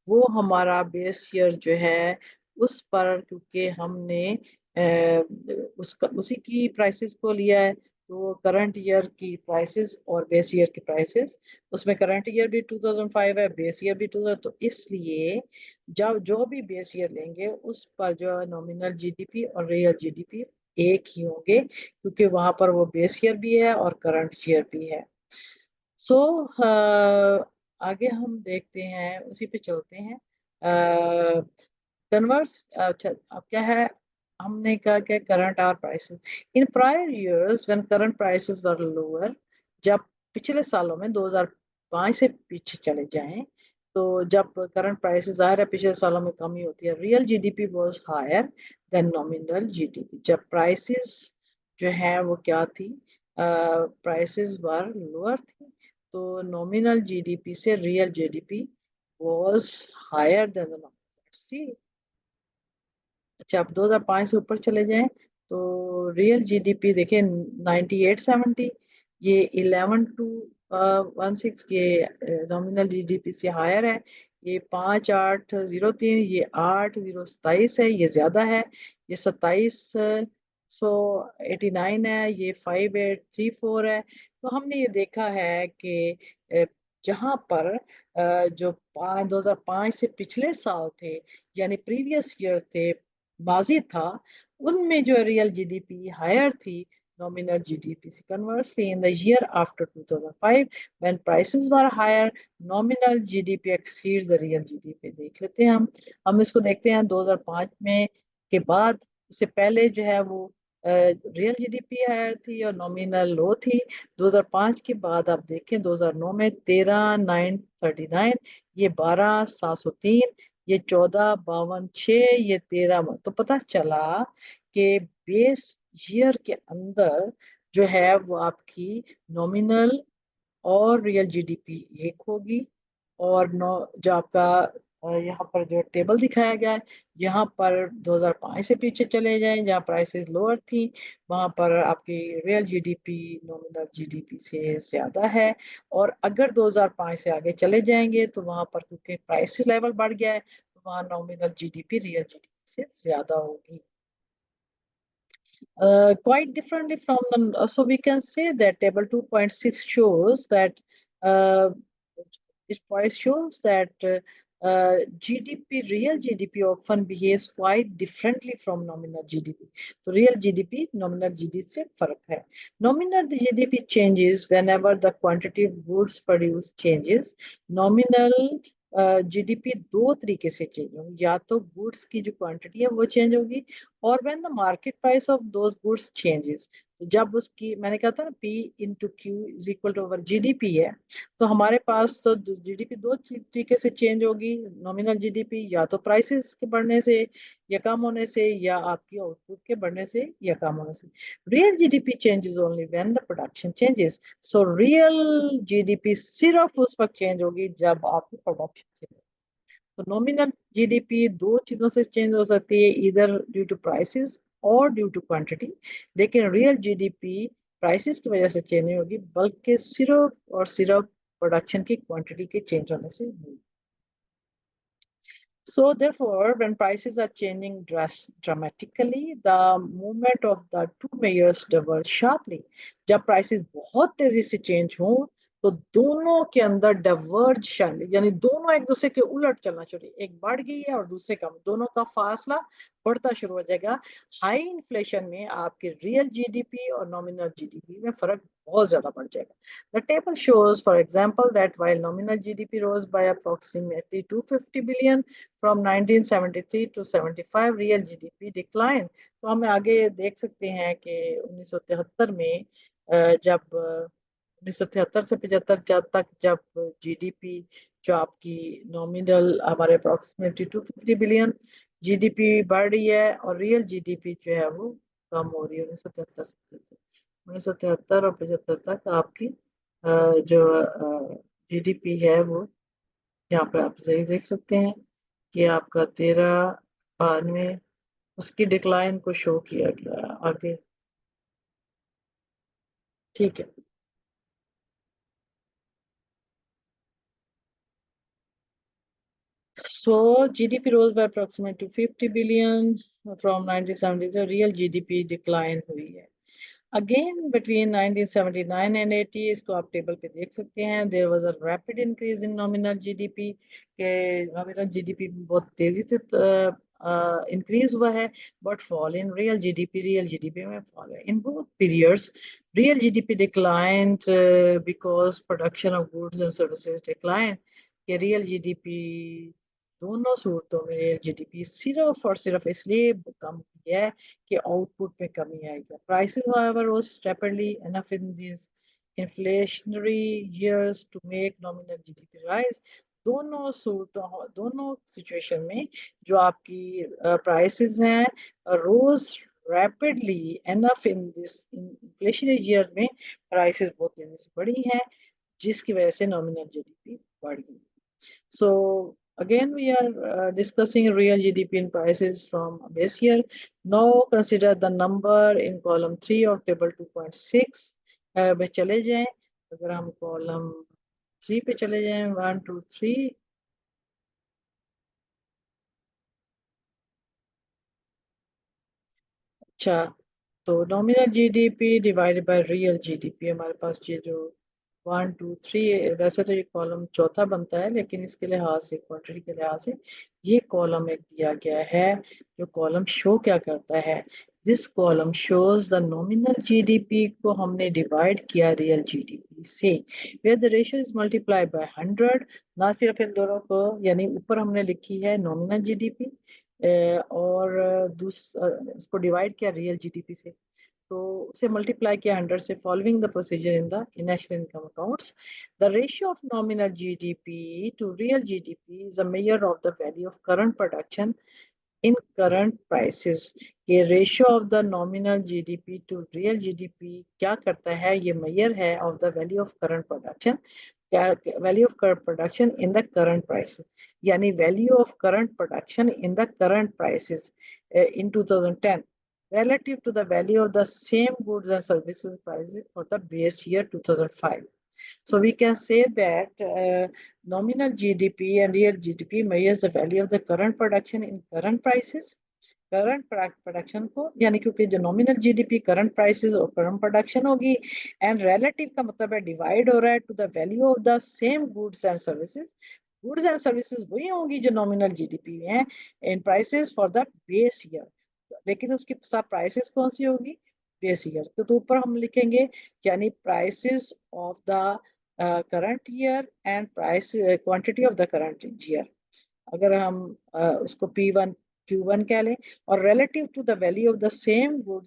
वो हमारा बेस ईयर जो है उस पर, क्योंकि हमने उसका उसी की प्राइसेस को लिया है, तो करंट ईयर की प्राइसेस और बेस ईयर की प्राइसेस, उसमें करंट ईयर भी 2005 है, बेस ईयर भी 2000, तो इसलिए जब जो भी बेस ईयर लेंगे उस पर जो है नॉमिनल जीडीपी और रियल जीडीपी एक ही होंगे, क्योंकि वहां पर वो बेस ईयर भी है और करंट ईयर भी है. सो आगे हम देखते हैं, उसी पे चलते हैं. कन्वर्स, अच्छा अब क्या है, हमने कहा कि current are prices in prior years when current prices were lower. जब पिछले सालों में 2005 से पीछे चले जाएं, तो जब करंट प्राइसेस आ रहे पिछले सालों में कमी होती है. Real GDP was higher than nominal GDP. जब प्राइसेस जो है वो क्या थी, प्राइसेस वर लोअर थी, तो नॉमिनल जीडीपी से real GDP was higher than the C. अच्छा, आप 2005 से ऊपर चले जाएं तो रियल जीडीपी देखें 9870, ये 11,216, ये नॉमिनल जीडीपी से हायर है. ये 5,803, ये 8,027 है, ये ज्यादा है. ये 2,789 है, ये 5,834 है. तो हमने ये देखा है कि जहां पर जो 2005 से पिछले साल थे, यानी प्रीवियस ईयर थे, माजी था, उनमें जो रियल जीडीपी हायर थी नॉमिनल जीडीपी से. Conversely in the year after 2005 when prices were higher, nominal GDP exceeds the real GDP. देख लेते हैं हम इसको देखते हैं 2005 में के बाद. उससे पहले जो है वो रियल जीडीपी हायर थी और नॉमिनल लो थी. 2005 के बाद आप देखें 2009 में 13,939, ये 12,703, ये 14,52,6, ये 13, तो पता चला कि बेस ईयर के अंदर जो है वो आपकी नॉमिनल और रियल जीडीपी एक होगी. और जो आपका यहाँ पर जो टेबल दिखाया गया है, यहाँ पर 2005 से पीछे चले जाएं जहाँ प्राइसेस लोअर थी, वहां पर आपकी रियल जीडीपी नॉमिनल जीडीपी से ज्यादा है. और अगर 2005 से आगे चले जाएंगे तो वहां पर क्योंकि प्राइसेस लेवल बढ़ गया है, तो वहाँ नॉमिनल जीडीपी रियल जीडीपी से ज्यादा होगी. Quite differently from the, so we can say that table 2.6 shows that uh, it quite shows that GDP, real GDP often behaves quite differently from nominal GDP. So real GDP, nominal GDP से फर्क है. Nominal GDP changes whenever the quantity of goods produced changes. Nominal GDP दो तरीके से change होगी, या तो goods की जो क्वांटिटी है वो चेंज होगी, और when the market price of those goods changes. जब उसकी, मैंने कहा था ना, P into Q is equal to over GDP है, तो हमारे पास तो जीडीपी दो तरीके से चेंज होगी. नॉमिनल जीडीपी या तो प्राइसेस के बढ़ने से या कम होने से, या आपकी आउटपुट के बढ़ने से या कम होने से. Real GDP changes only when the production changes. So real GDP सिर्फ उस वक्त चेंज होगी जब आपकी प्रोडक्शन चेंज. तो नॉमिनल जीडीपी दो चीजों से चेंज हो सकती है, इधर ड्यू टू प्राइसेस और ड्यू टू क्वांटिटी. लेकिन रियल जीडीपी प्राइसेस की वजह से चेंज नहीं होगी, बल्कि सिर्फ और सिर्फ प्रोडक्शन की क्वांटिटी के चेंज होने से होगी. So therefore, when prices are changing dramatically, the movement of the two measures diverge sharply. जब prices बहुत तेजी से change हो तो दोनों के अंदर डाइवर्जन, यानी दोनों एक दूसरे के उलट चलना चाहिए, एक बढ़ गई है और दूसरे कम, दोनों का फासला बढ़ता शुरू हो जाएगा। हाई इन्फ्लेशन में आपके रियल जीडीपी और नॉमिनल जीडीपी में फर्क बहुत ज्यादा बढ़ जाएगा। The table shows for example that while nominal GDP rose by approximately 250 billion from 1973 to 75, real GDP declined। तो हम आगे देख सकते हैं कि 1973 में जब 1973 से 75 तक जब जीडीपी, जो आपकी नॉमिनल हमारे अप्रोक्सीमेटली 250 बिलियन जीडीपी बढ़ रही है, और रियल जीडीपी जो है वो कम हो रही है 1973 और 75 तक आपकी जो जीडीपी है वो, यहाँ पर आप सही देख सकते हैं कि आपका 1392 उसकी डिक्लाइन को शो किया गया है। आगे ठीक है। So GDP rose by approximately 50 billion from 1970, तो real GDP decline हुई है। Again between 1979 and 80, इसको आप टेबल पे देख सकते हैं, there was a rapid increase in nominal GDP, के nominal GDP बहुत तेजी से इंक्रीज हुआ है, but fall in real GDP में fall है। In both periods, real GDP declined because production of goods and services declined, कि रियल जीडीपी दोनों सूरतों में रियल जीडीपी सिर्फ और सिर्फ इसलिए कम की है कि आउटपुट में कमी आएगी। Prices however rose rapidly enough in these inflationary years to make nominal GDP rise। दोनों सूरतों, दोनों सिचुएशन में जो आपकी प्राइसेस हैं rose rapidly enough in this inflationary year में प्राइसेस बहुत तेजी से बढ़ी हैं, जिसकी वजह से नॉमिनल जीडीपी बढ़ गई। So again, we are discussing real GDP in prices from base year. Now consider the number in column 3 of table 2.6 में चले जाएं। अगर हम column 3 पे चले जाएं, 1 2 3, अच्छा, तो nominal GDP divided by real GDP, हमारे पास ये जो 1 2 3, वैसे तो ये कॉलम चौथा बनता है, लेकिन इसके लिहाज से, क्वांटिटी के लिहाज से ये कॉलम एक दिया गया है। जो कॉलम शो क्या करता है, this column shows the nominal GDP को हमने डिवाइड किया रियल जीडीपी से, where the ratio is multiply by 100। ना सिर्फ इन दोनों को, यानी ऊपर हमने लिखी है नॉमिनल जीडीपी और उसको डिवाइड किया रियल जीडीपी से, तो उसे मल्टीप्लाई किया 100 से। Following the procedure in the national income accounts, the ratio of nominal GDP to real GDP is a measure of the value of current production in current prices. ये ratio of the nominal GDP to real GDP क्या करता है, ये measure है of the value of current production, value of current production in the current prices, यानी value of current production in the current prices in 2010 relative to the value of the same goods and services prices for the base year 2005. So we can say that nominal GDP and real GDP measures the value of the current production in current prices, current production को, यानी क्योंकि जो nominal GDP current prices और current production होगी, and relative का मतलब है divide हो रहा है to the value of the same goods and services. Goods and services वही होंगी जो नॉमिनल जीडीपी है in prices for the base year, लेकिन उसके साथ प्राइसेस कौन सी होगी, बेस ईयर। तो ऊपर हम लिखेंगे यानी prices of the current year and price quantity of the current year, अगर हम उसको P1 Q1 कह लें, और relative to the value of the same good,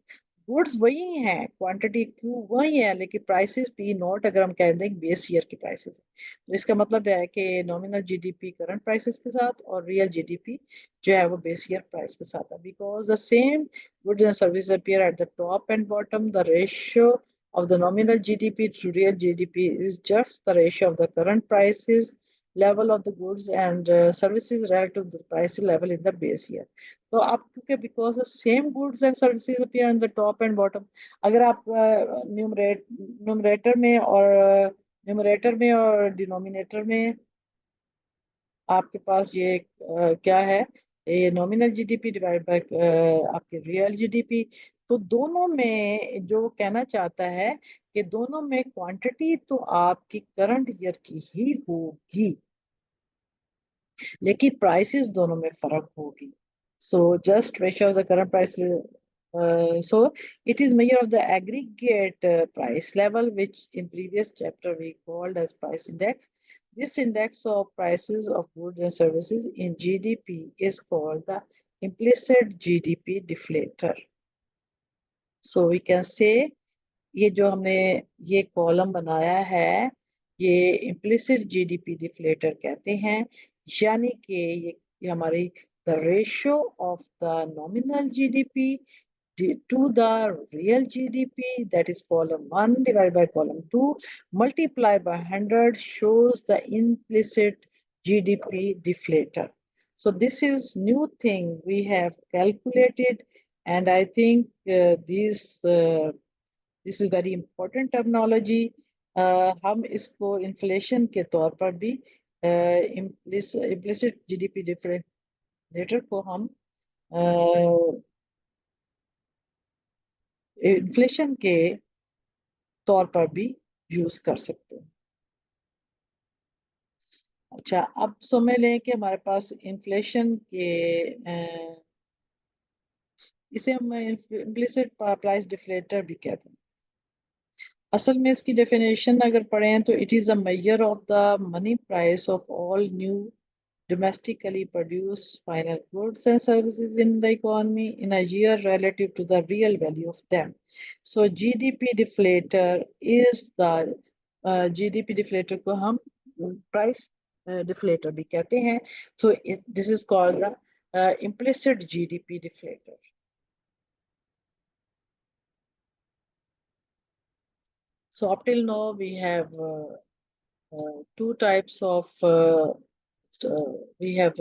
goods वही हैं, क्वांटिटी Q वही है, लेकिन प्राइसेस P नॉट अगर हम कह दें बेस ईयर की प्राइसेस। तो इसका मतलब है कि नॉमिनल जीडीपी करंट प्राइसेस के साथ और रियल जीडीपी जो है वो बेस ईयर प्राइस के साथ है, because the same goods and service appear at the top and bottom, the ratio of the nominal GDP to real GDP is just the ratio of the current prices level of the goods and services relative to the price level in the base year। तो आप क्योंकि because the same goods and services appear on the top and bottom, अगर आप numerator में और denominator में आपके पास ये क्या है, ये नॉमिनल जीडीपी डिवाइड बाय आपके रियल जीडीपी, तो दोनों में जो कहना चाहता है कि दोनों में क्वांटिटी तो आपकी करंट ईयर की ही होगी, लेकिन प्राइसेस दोनों में फर्क होगी. So just ratio of the current price. So it is measure of the aggregate price level, which in previous chapter we called as price index. This index of prices of goods and services in GDP is called the implicit GDP deflator. So we can say ये जो हमने ये column बनाया है, ये implicit GDP deflator कहते हैं. यानी कि ये हमारी the ratio of the nominal GDP to the real GDP, that is column 1 divided by column 2 multiplied by 100 shows the implicit GDP deflator. So this is new thing we have calculated, and I think this is very important terminology. हम इसको inflation के तौर पर भी implicit GDP differentiator को हम inflation के तौर पर भी यूज कर सकते हैं. अच्छा, अब समझ लें कि हमारे पास इन्फ्लेशन के इसे हम इम्प्लिसिट प्राइस डिफ्लेटर भी कहते हैं. असल में इसकी डेफिनेशन अगर पढ़ें तो it is a measure of the money price of all new domestically produced final goods and services in the economy in a year relative to the real value of them. So GDP deflator is the GDP deflator को हम price deflator भी कहते हैं. So this is called the implicit GDP deflator. So up till now we have two types of we have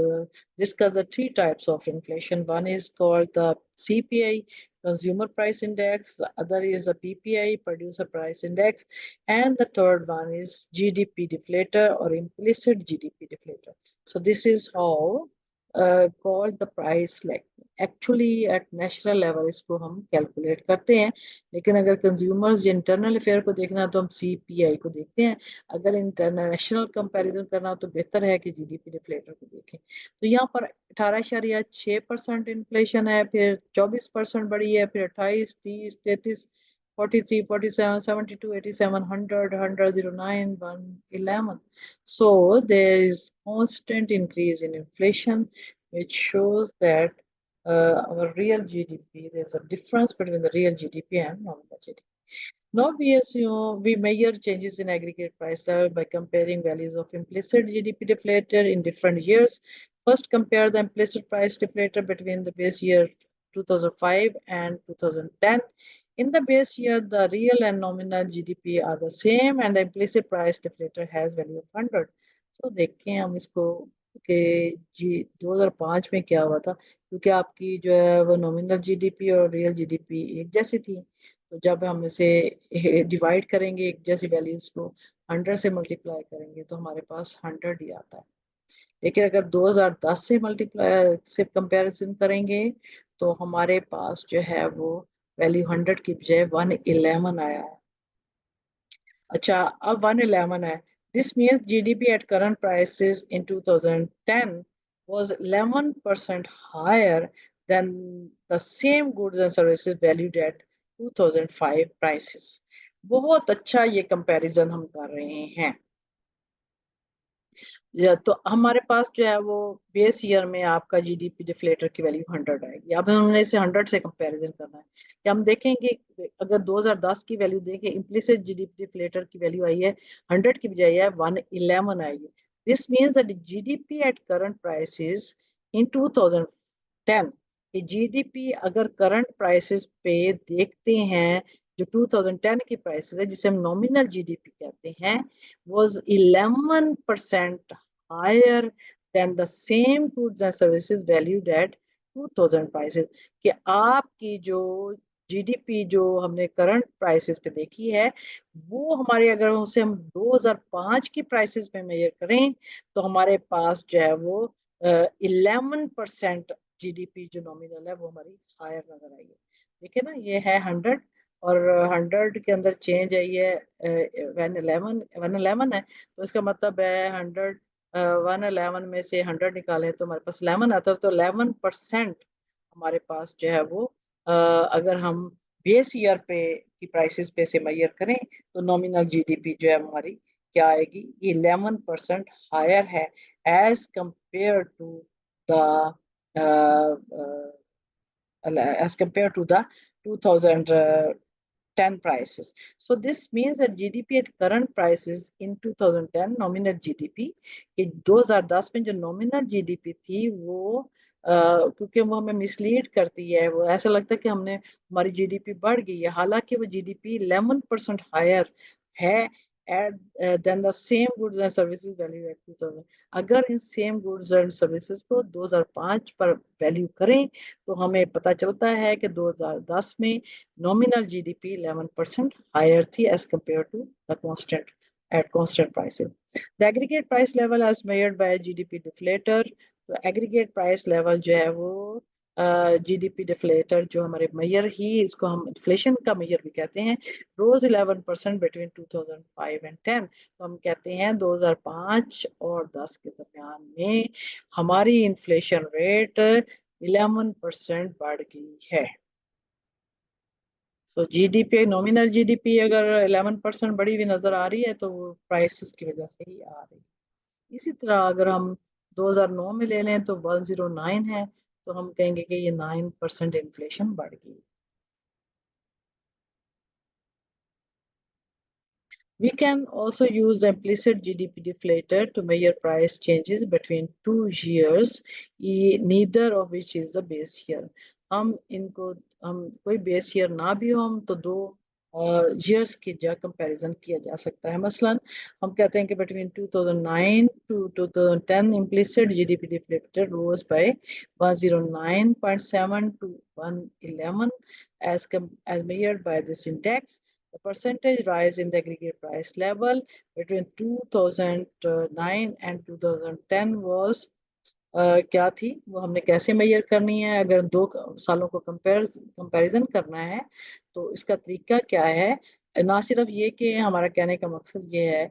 discussed the three types of inflation. One is called the CPI, Consumer Price Index. The other is the PPI, Producer Price Index. And the third one is GDP deflator or implicit GDP deflator. So this is how called the price like actually eight national level इसको हम calculate करते हैं. लेकिन अगर consumers internal affair को देखना है तो हम सीपीआई को देखते हैं. अगर इंटरनेशनल कंपैरिजन करना हो तो बेहतर है कि जीडीपी डिफ्लेटर को देखें. तो यहाँ पर 18.6% इन्फ्लेशन है, फिर 24% बढ़ी है, फिर 28, 30, 33, 43, 47, 72, 87, 100, 100, 09, 111. So there is constant increase in inflation, which shows that our real GDP, there's a difference between the real GDP and nominal GDP. Now we assume we measure changes in aggregate price level by comparing values of implicit GDP deflator in different years. First, compare the implicit price deflator between the base year 2005 and 2010. In the base year, the real and nominal GDP are the same, and the implicit price deflator has value of 100. So देखें हम इसको कि जी 2005 में क्या हुआ था, क्योंकि आपकी जो है वो नॉमिनल जीडीपी और रियल जीडीपी एक जैसी थी. तो जब हम इसे डिवाइड करेंगे एक जैसी वैल्यूज को 100 से मल्टीप्लाई करेंगे तो हमारे पास 100 ही आता है. लेकिन अगर 2010 से मल्टीप्लाई से कंपैरिजन करेंगे तो हमारे पास जो है वो वैल्यू 100 की बजाय 111 आया है. अच्छा, अब 111 है. This means GDP at current prices in 2010 was 11% higher than the same goods and services valued at 2005 prices. बहुत अच्छा ये कंपैरिजन हम कर रहे हैं. या तो हमारे पास जो है वो बेस ईयर में आपका जीडीपी डिफ्लेटर की वैल्यू 100 आएगी. अब हमने इसे 100 से कंपैरिजन करना है कि हम देखेंगे अगर 2010 की वैल्यू देखें, इम्प्लिसिट जीडीपी डिफ्लेटर की वैल्यू आई है 100 की बजाय है 111 आई है. This means that GDP at current prices in 2010, GDP अगर करंट प्राइसेस पे देखते हैं जो 2010 की प्राइसेस है जिसे हम नॉमिनल जीडीपी कहते हैं, was 11% higher than the same goods and services valued at 2000 prices. कि आपकी जो जीडीपी जो हमने करंट प्राइसेस पे देखी है वो हमारे अगर उसे हम 2005 की प्राइसेस पे मेजर करें तो हमारे पास जो है वो 11% जीडीपी जो नॉमिनल है वो हमारी हायर नजर आई है। देखिए ना, ये है 100 और 100 के अंदर चेंज है ये 111 है, तो इसका मतलब है 111 में से 100 निकालें तो हमारे पास 11 आता है, तो 11% हमारे पास जो है वो अगर हम बेस ईयर पे की प्राइसेस पे से मेजर करें तो नॉमिनल जीडीपी जो है हमारी क्या आएगी, ये 11% हायर है as compare to the as compared to the 2010 prices. So this means that GDP at current prices in 2010 nominal GDP कि 2010 में जो nominal GDP थी वो क्योंकि वो हमें मिसलीड करती है, वो ऐसा लगता है कि हमने हमारी जीडीपी बढ़ गई है, हालांकि वो जीडीपी 11% हायर है at then the same goods and services value at 2000। अगर इन सेम गुड्स एंड सर्विसेज को 2005 पर वैल्यू करें तो हमें पता चलता है कि 2010 में नॉमिनल जीडीपी 11% हायर थी as compare to the constant at constant prices. The aggregate price level as measured by GDP deflator, तो एग्रीगेट प्राइस लेवल जो है वो जीडीपी डिफ्लेटर जो हमारे मेजर ही, इसको हम इन्फ्लेशन का मेजर भी कहते हैं, रोज 11% बिटवीन 2005 एंड 10। तो हम कहते हैं 2005 और 10 के दरमियान में हमारी इन्फ्लेशन रेट 11% बढ़ गई है। सो जीडीपी नॉमिनल जीडीपी अगर 11% बढ़ी हुई नजर आ रही है तो वो प्राइसेस की वजह से ही आ रही है। इसी तरह अगर हम 2009 में ले लें तो 109 है, तो हम कहेंगे कि ये 9% इन्फ्लेशन बढ़ गई। We can also use the implicit GDP deflator to measure price changes between 2 years, neither of which is the base year. हम इनको हम कोई बेस ईयर ना भी हो हम तो दो ईयर्स की जा कंपैरिजन किया जा सकता है। मसलन हम कहते हैं कि between 2009 to 2010 implicit GDP deflator rose by 109.7 to 111 as measured by this index. The percentage rise in the aggregate price level between 2009 and 2010 was क्या थी, वो हमने कैसे मेजर करनी है, अगर दो सालों को कंपैरिजन करना है तो इसका तरीका क्या है। ना सिर्फ ये कि हमारा कहने का मकसद ये है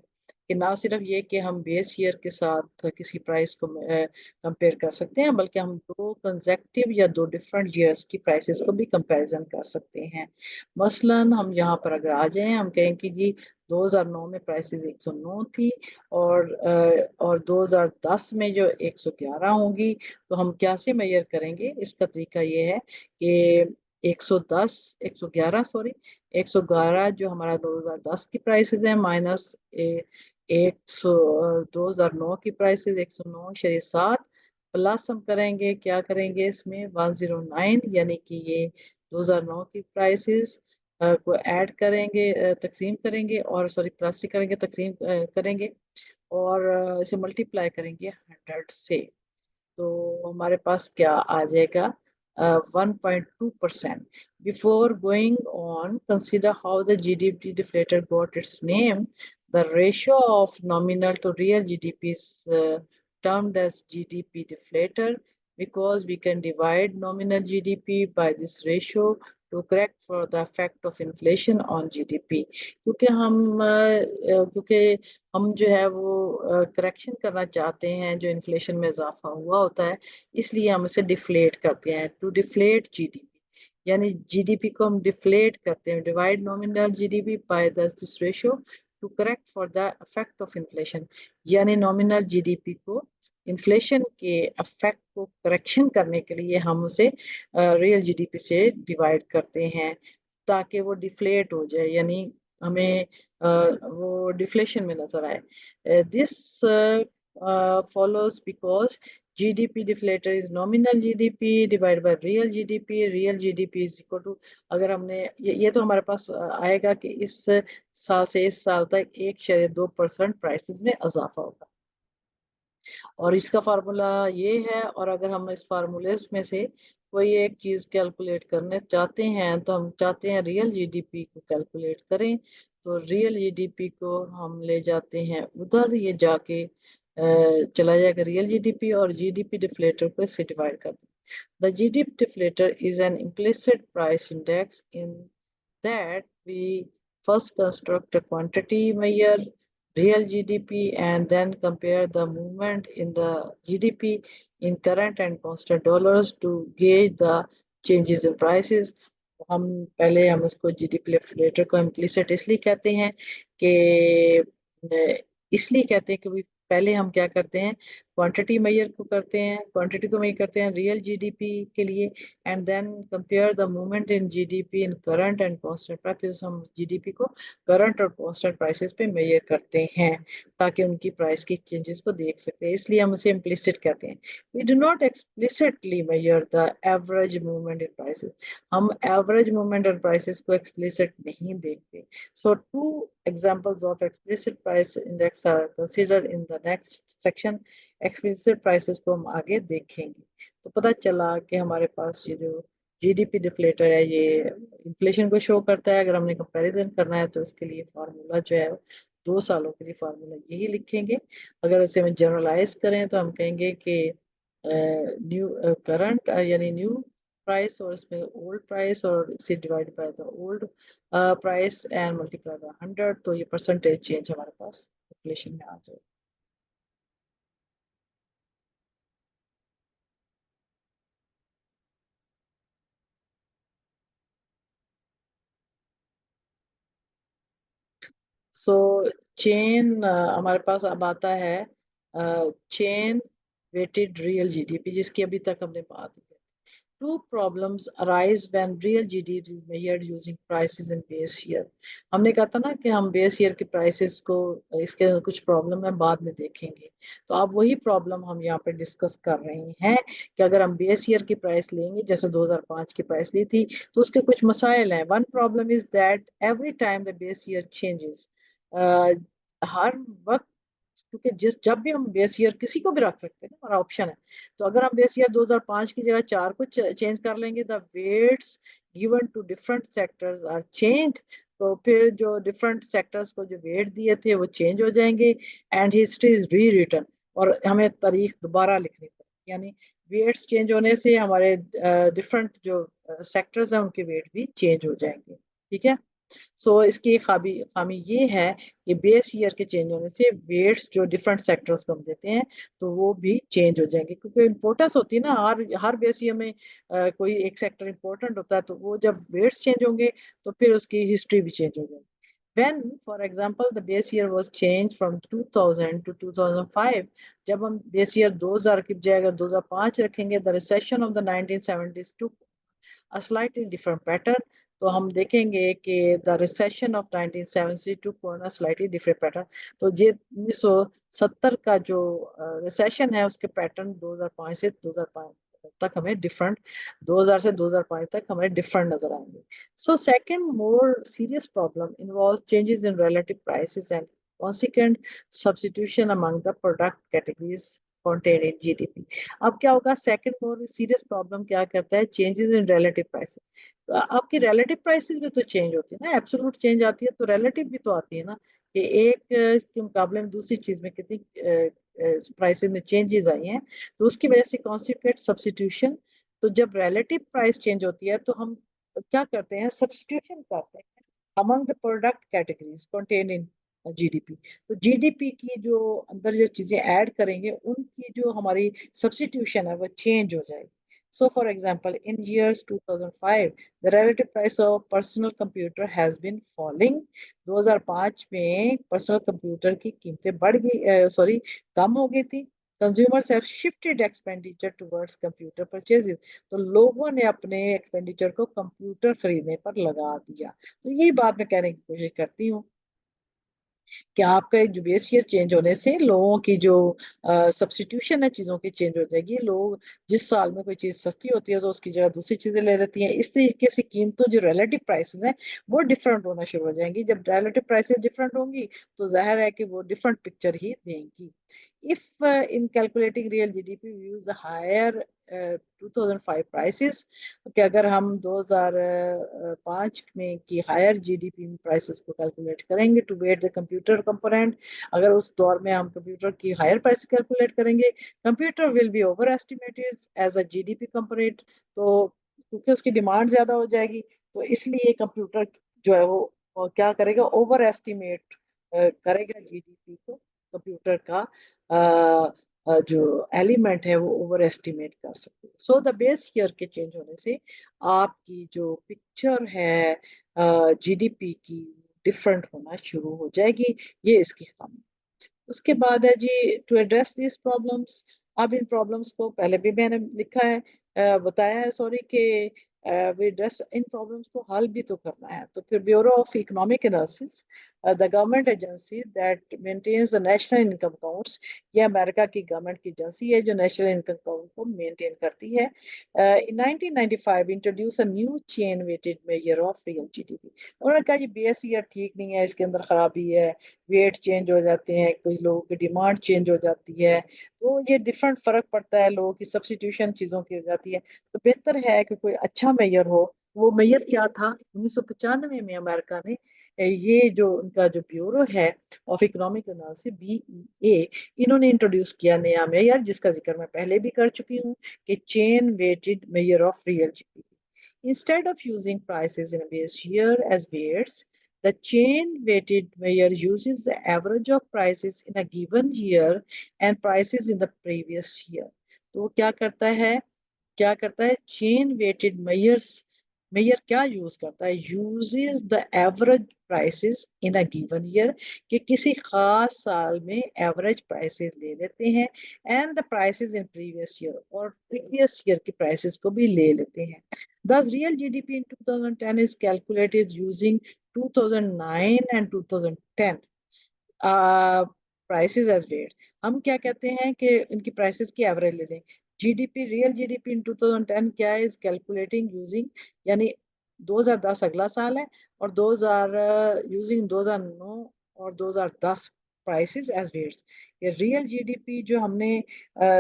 कि ना सिर्फ ये कि हम बेस ईयर के साथ किसी प्राइस को कंपेयर कर सकते हैं, बल्कि हम दो कंसेक्टिव या दो डिफरेंट ईयर्स की प्राइसेस को भी कंपैरिजन कर सकते हैं। मसलन हम यहाँ पर अगर आ जाएं, हम कहें कि जी 2009 में प्राइसेस 109 थी और 2010 में जो 111 होंगी, तो हम क्या से मेजर करेंगे, इसका तरीका ये है कि 110 111 सॉरी 111 जो हमारा 2010 की प्राइसेस है माइनस 2009 की प्राइसेस 109.7 प्लस हम करेंगे क्या करेंगे इसमें 109 यानी कि ये 2009 की प्राइसेस को ऐड करेंगे, तकसीम करेंगे और सॉरी प्लस से करेंगे, तकसीम करेंगे और इसे मल्टीप्लाई करेंगे 100 से, तो हमारे पास क्या आ जाएगा 1.2%। Before going on, consider how the GDP deflator got its name. The ratio of nominal to real GDP is termed as GDP deflator because we can divide nominal GDP by this ratio to correct for the effect of inflation on GDP। क्योंकि हम जो है वो correction करना चाहते हैं जो inflation में इजाफा हुआ होता है, इसलिए हम इसे डिफ्लेट करते हैं, टू डिफ्लेट जीडीपी, यानी जीडीपी को हम डिफ्लेट करते हैं, divide nominal GDP by this ratio two correct for the effect of inflation, यानी नॉमिनल जीडीपी को इन्फ्लेशन के इफेक्ट को करेक्शन करने के लिए हम उसे रियल जीडीपी से डिवाइड करते हैं ताकि वो डिफ्लेट हो जाए, यानी हमें वो डिफ्लेशन में नजर आए। This follows because GDP deflator is nominal GDP divided by real GDP, real GDP is equal to, अगर हमने ये तो हमारे पास आएगा कि इस साल से इस साल तक 1.2% प्राइसेस में इजाफा होगा और इसका फार्मूला ये है, और अगर हम इस फार्मूले में से कोई एक चीज कैलकुलेट करने चाहते हैं तो हम चाहते हैं रियल जीडीपी को कैलकुलेट करें, तो रियल जीडीपी को हम ले जाते हैं उधर, ये जाके चला जाएगा रियल जीडीपी और जीडीपी डिफ्लेटर को इससे डिवाइड कर दें। The GDP deflator is an implicit price index in that we first construct a quantity measure, real GDP, and then compare the movement in the GDP in current and constant dollars to gauge the changes in prices. हम इसको GDP deflator को implicit इसलिए कहते हैं कि इसलिए कहते हैं कि पहले हम क्या करते हैं, क्वांटिटी मेजर को करते हैं, क्वांटिटी को मेजर करते हैं रियल जीडीपी के लिए, and then compare the movement in GDP in current and constant prices. हम जीडीपी को करंट और कांस्टेंट प्राइसेस पे मेजर करते हैं ताकि उनकी प्राइस की चेंजेस को देख सकते हैं, इसलिए हम उसे इम्प्लिसिट कहते हैं। We do not explicitly measure the average movement in prices. हम एवरेज मूवमेंट इन प्राइसेस को एक्सप्लिसिट नहीं देखते। So two examples of explicit price index are considered in the next section। Explicit prices को हम आगे देखेंगे। तो पता चला कि हमारे पास ये जो जीडीपी डिफ्लेटर है ये इन्फ्लेशन को शो करता है। अगर हमने कंपैरिजन करना है तो इसके लिए फार्मूला जो है 2 सालों के लिए फार्मूला यही लिखेंगे। अगर इसे हम जनरलाइज करें तो हम कहेंगे कि न्यू करंट यानी न्यू प्राइस और इसमें ओल्ड प्राइस और इसे divide by the old price and multiply by 100, तो ये परसेंटेज चेंज हमारे पास इन्फ्लेशन में आ जाएगा। सो चेन हमारे पास अब आता है चेन वेटेड रियल जीडीपी, जिसकी अभी तक हमने बात की। Two problems arise when real GDP is measured using prices in base year। हमने कहा था ना कि हम बेस ईयर की प्राइसेस को, इसके कुछ प्रॉब्लम है बाद में देखेंगे। तो अब वही प्रॉब्लम हम यहाँ पे डिस्कस कर रहे हैं कि अगर हम बेस ईयर की प्राइस लेंगे, जैसे 2005 की प्राइस ली थी, तो उसके कुछ मसाइल हैं। One problem is that every time the base year changes. हर वक्त, क्योंकि जब भी हम बेस ईयर किसी को भी रख सकते हैं ना, हमारा ऑप्शन है। तो अगर हम बेस ईयर 2005 की जगह 4 को चेंज कर लेंगे, the weights given to different sectors are change. तो फिर जो डिफरेंट सेक्टर्स को जो वेट दिए थे वो चेंज हो जाएंगे एंड हिस्ट्री इज री रिटर्न, और हमें तारीख दोबारा लिखनी पड़ेगी। यानी वेट्स चेंज होने से हमारे डिफरेंट जो सेक्टर्स हैं उनके वेट भी चेंज हो जाएंगे। ठीक है। इसकी खामी ये है कि बेस ईयर के चेंज होने से वेट्स जो डिफरेंट सेक्टर्स को हम देते हैं तो वो भी चेंज हो जाएंगे, क्योंकि इम्पोर्टेंस होती है ना, हर बेस ईयर में कोई एक सेक्टर इम्पोर्टेंट होता है, तो वो जब वेट्स चेंज होंगे तो फिर उसकी हिस्ट्री भी चेंज हो जाएगी। When, for example, the base year was changed from 2000 to 2005, जब हम बेस ईयर 2000 की बजाय अगर 2005 रखेंगे, the recession of the 1970s took a slightly different pattern। तो हम देखेंगे कि द रिसेशन ऑफ 1972 को ना स्लाइटली डिफरेंट पैटर्न। तो ये 1970 का जो रिसेशन है उसके पैटर्न 2005 से 2005 तक हमें डिफरेंट, 2000 से 2005 तक हमें डिफरेंट नजर आएंगे। So second more serious problem involve changes in relative prices and consequent substitution among the product categories contained in GDP। अब क्या होगा, सेकंड मोर सीरियस प्रॉब्लम क्या करता है, चेंजेस इन रिलेटिव प्राइसेस। तो आपकी रिलेटिव प्राइसेस भी तो चेंज होती है ना, एब्सोल्यूट चेंज आती है तो रिलेटिव भी तो आती है ना, कि एक के मुकाबले में दूसरी चीज में कितनी प्राइसेस में चेंजेस आई हैं, तो उसकी वजह से कॉन्सिक्वेंट सब्सटीट्यूशन। तो जब रिलेटिव प्राइस चेंज होती है तो हम क्या करते हैं, सब्सटीट्यूशन करते हैं among the product categories contain in GDP. तो जीडीपी की जो अंदर जो चीजें ऐड करेंगे उनकी जो हमारी सब्सटीट्यूशन है वो चेंज हो जाएगी। So, for example, in years 2005, the relative price of personal computer has been falling। 2005 में पर्सनल कंप्यूटर की कीमतें बढ़ गई, सॉरी कम हो गई थी। Consumers have shifted expenditure towards computer purchases। तो लोगों ने अपने एक्सपेंडिचर को कंप्यूटर खरीदने पर लगा दिया। तो यही बात मैं कहने की कोशिश करती हूँ कि आपका एक जो बेस ईयर चेंज होने से लोगों की जो सब्सटीट्यूशन है चीज़ों की चेंज हो जाएगी। लोग जिस साल में कोई चीज़ सस्ती होती है तो उसकी जगह दूसरी चीज़ें ले लेती हैं। इस तरीके से कीमतों जो रिलेटिव प्राइसेस हैं वो डिफरेंट होना शुरू हो जाएंगी। जब रिलेटिव प्राइसेस डिफरेंट होंगी तो जाहिर है कि वो डिफरेंट पिक्चर ही देंगी। If in calculating real GDP we use the higher 2005 prices, कि अगर हम 2005 में की हायर जीडीपी प्राइसेस को कैलकुलेट करेंगे to weight the computer component, अगर उस दौर में हम कंप्यूटर की हायर प्राइस कैलकुलेट करेंगे, computer will be over estimated as a GDP component, तो क्योंकि उसकी डिमांड ज्यादा हो जाएगी, तो इसलिए कंप्यूटर जो है वो क्या करेगा, ओवर एस्टिमेट करेगा जीडीपी को, कंप्यूटर का जो एलिमेंट है वो ओवर एस्टिमेट कर सकते हैं। सो द बेस ईयर के चेंज होने से आपकी जो पिक्चर है जीडीपी की डिफरेंट होना शुरू हो जाएगी, ये इसकी खामी। उसके बाद है जी टू एड्रेस दिस प्रॉब्लम्स। अब इन प्रॉब्लम्स को पहले भी मैंने लिखा है, बताया है सॉरी, कि वी एड्रेस इन प्रॉब्लम्स को हल भी तो करना है। तो फिर bureau of economic analysis, the government agency that maintains the national income accounts, ये अमेरिका की गवर्नमेंट की एजेंसी है जो नेशनल इनकम अकाउंट को मेंटेन करती है। In 1995 introduce a new chain weighted measure of real GDP. उन्होंने कहा जी बेस ईयर ठीक नहीं है, इसके अंदर खराबी है, वेट चेंज हो जाते हैं, कुछ लोगों की डिमांड चेंज हो जाती है, तो ये डिफरेंट फर्क पड़ता है, लोगों की सब्सिट्यूशन चीज़ों की हो जाती है। तो बेहतर है कि कोई अच्छा मेजर हो। वो मेजर क्या था, 1995 में अमेरिका ने ये जो उनका जो ब्यूरो है ऑफ इकोनॉमिक एनालिसिस BEA, इन्होंने इंट्रोड्यूस किया नया मेजर, जिसका जिक्र मैं पहले भी कर चुकी हूँ, कि chain weighted measure of real GDP. Instead of using prices in a base year as weights, the chain weighted measure uses the average of prices in a given year and prices in the previous year. तो वो क्या करता है chain weighted measures, major क्या use करता है, uses the average prices in a given year, कि किसी खास साल में एवरेज प्राइसेस ले लेते हैं, and the prices in previous year, और प्रीवियस ईयर की प्राइसेस को भी ले लेते हैं। Thus, real GDP in 2010 is calculated using 2009 and 2010 prices as weight. हम क्या कहते हैं कि इनकी प्राइसेस की एवरेज ले लें। जीडीपी, रियल जीडीपी इन 2010 क्या है, इज कैलकुलेटिंग यूजिंग, यानी 2010 अगला साल है, और 2000 यूजिंग 2009 और 2010 प्राइसेस एज वेट्स। ये रियल जीडीपी जो हमने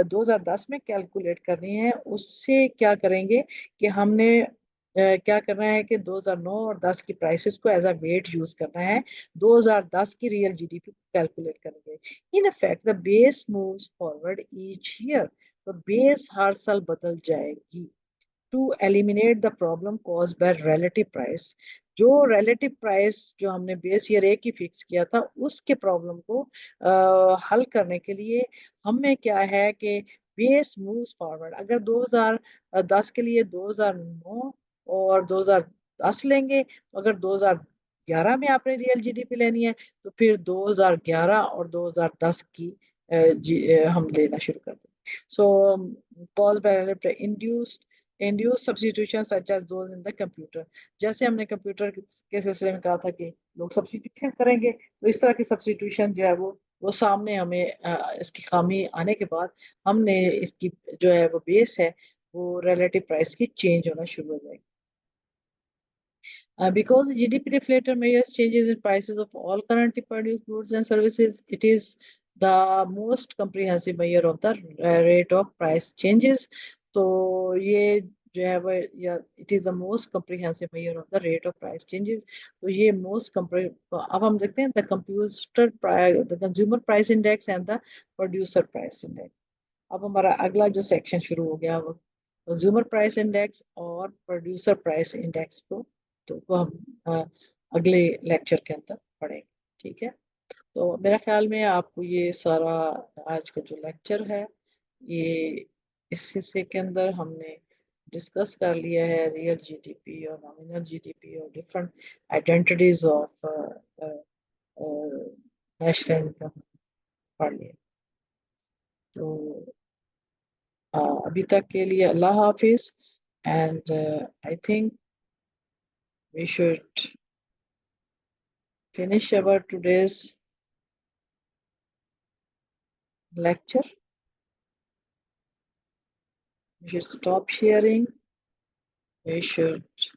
2010 में कैलकुलेट करनी है, उससे क्या करेंगे कि हमने क्या करना है कि 2009 और 10 की प्राइसेस को एज अ वेट यूज करना है, 2010 की रियल जीडीपी कैलकुलेट करेंगे। In effect the base moves forward each year, तो बेस हर साल बदल जाएगी। To eliminate the problem cause by relative price, जो रिलेटिव प्राइस जो हमने बेस ईयर ए की फिक्स किया था, उसके प्रॉब्लम को हल करने के लिए हमें क्या है कि बेस मूव्स फॉरवर्ड, अगर 2010 के लिए 2009 और 2010 लेंगे, तो अगर 2011 में आपने रियल जीडीपी लेनी है, तो फिर 2011 और 2010 की हम लेना शुरू कर दें। So cause by induced induce substitution such as those in the computer, जैसे हमने कंप्यूटर के सिलसिले में कहा था कि लोग सब्स्टिट्यूशन करेंगे, तो इस तरह की सब्स्टिट्यूशन जो है वो सामने हमें इसकी खामी आने के बाद हमने इसकी जो है वो बेस है वो रिलेटिव प्राइस की चेंज होना शुरू हो जाएगी। Because the GDP deflator measures changes in prices of all currently produced goods and services, it is the most comprehensive measure of the rate of price changes. तो ये जो है वो या it is the most comprehensive measure of the rate of price changes. तो ये अब हम देखते हैं the consumer price index and the producer price index. अब हमारा अगला जो सेक्शन शुरू हो गया वो कंज्यूमर प्राइस इंडेक्स और प्रोड्यूसर प्राइस इंडेक्स को, तो वो हम अगले लेक्चर के अंदर पढ़ेंगे। ठीक है, तो मेरा ख्याल में आपको ये सारा आज का जो लेक्चर है, ये इस हिस्से के अंदर हमने डिस्कस कर लिया है रियल जीडीपी और नॉमिनल जीडीपी और different identities of national income पढ़ लिया। तो अभी तक के लिए अल्लाह हाफिज, and I think we should finish our today's lecture. We should stop sharing. We should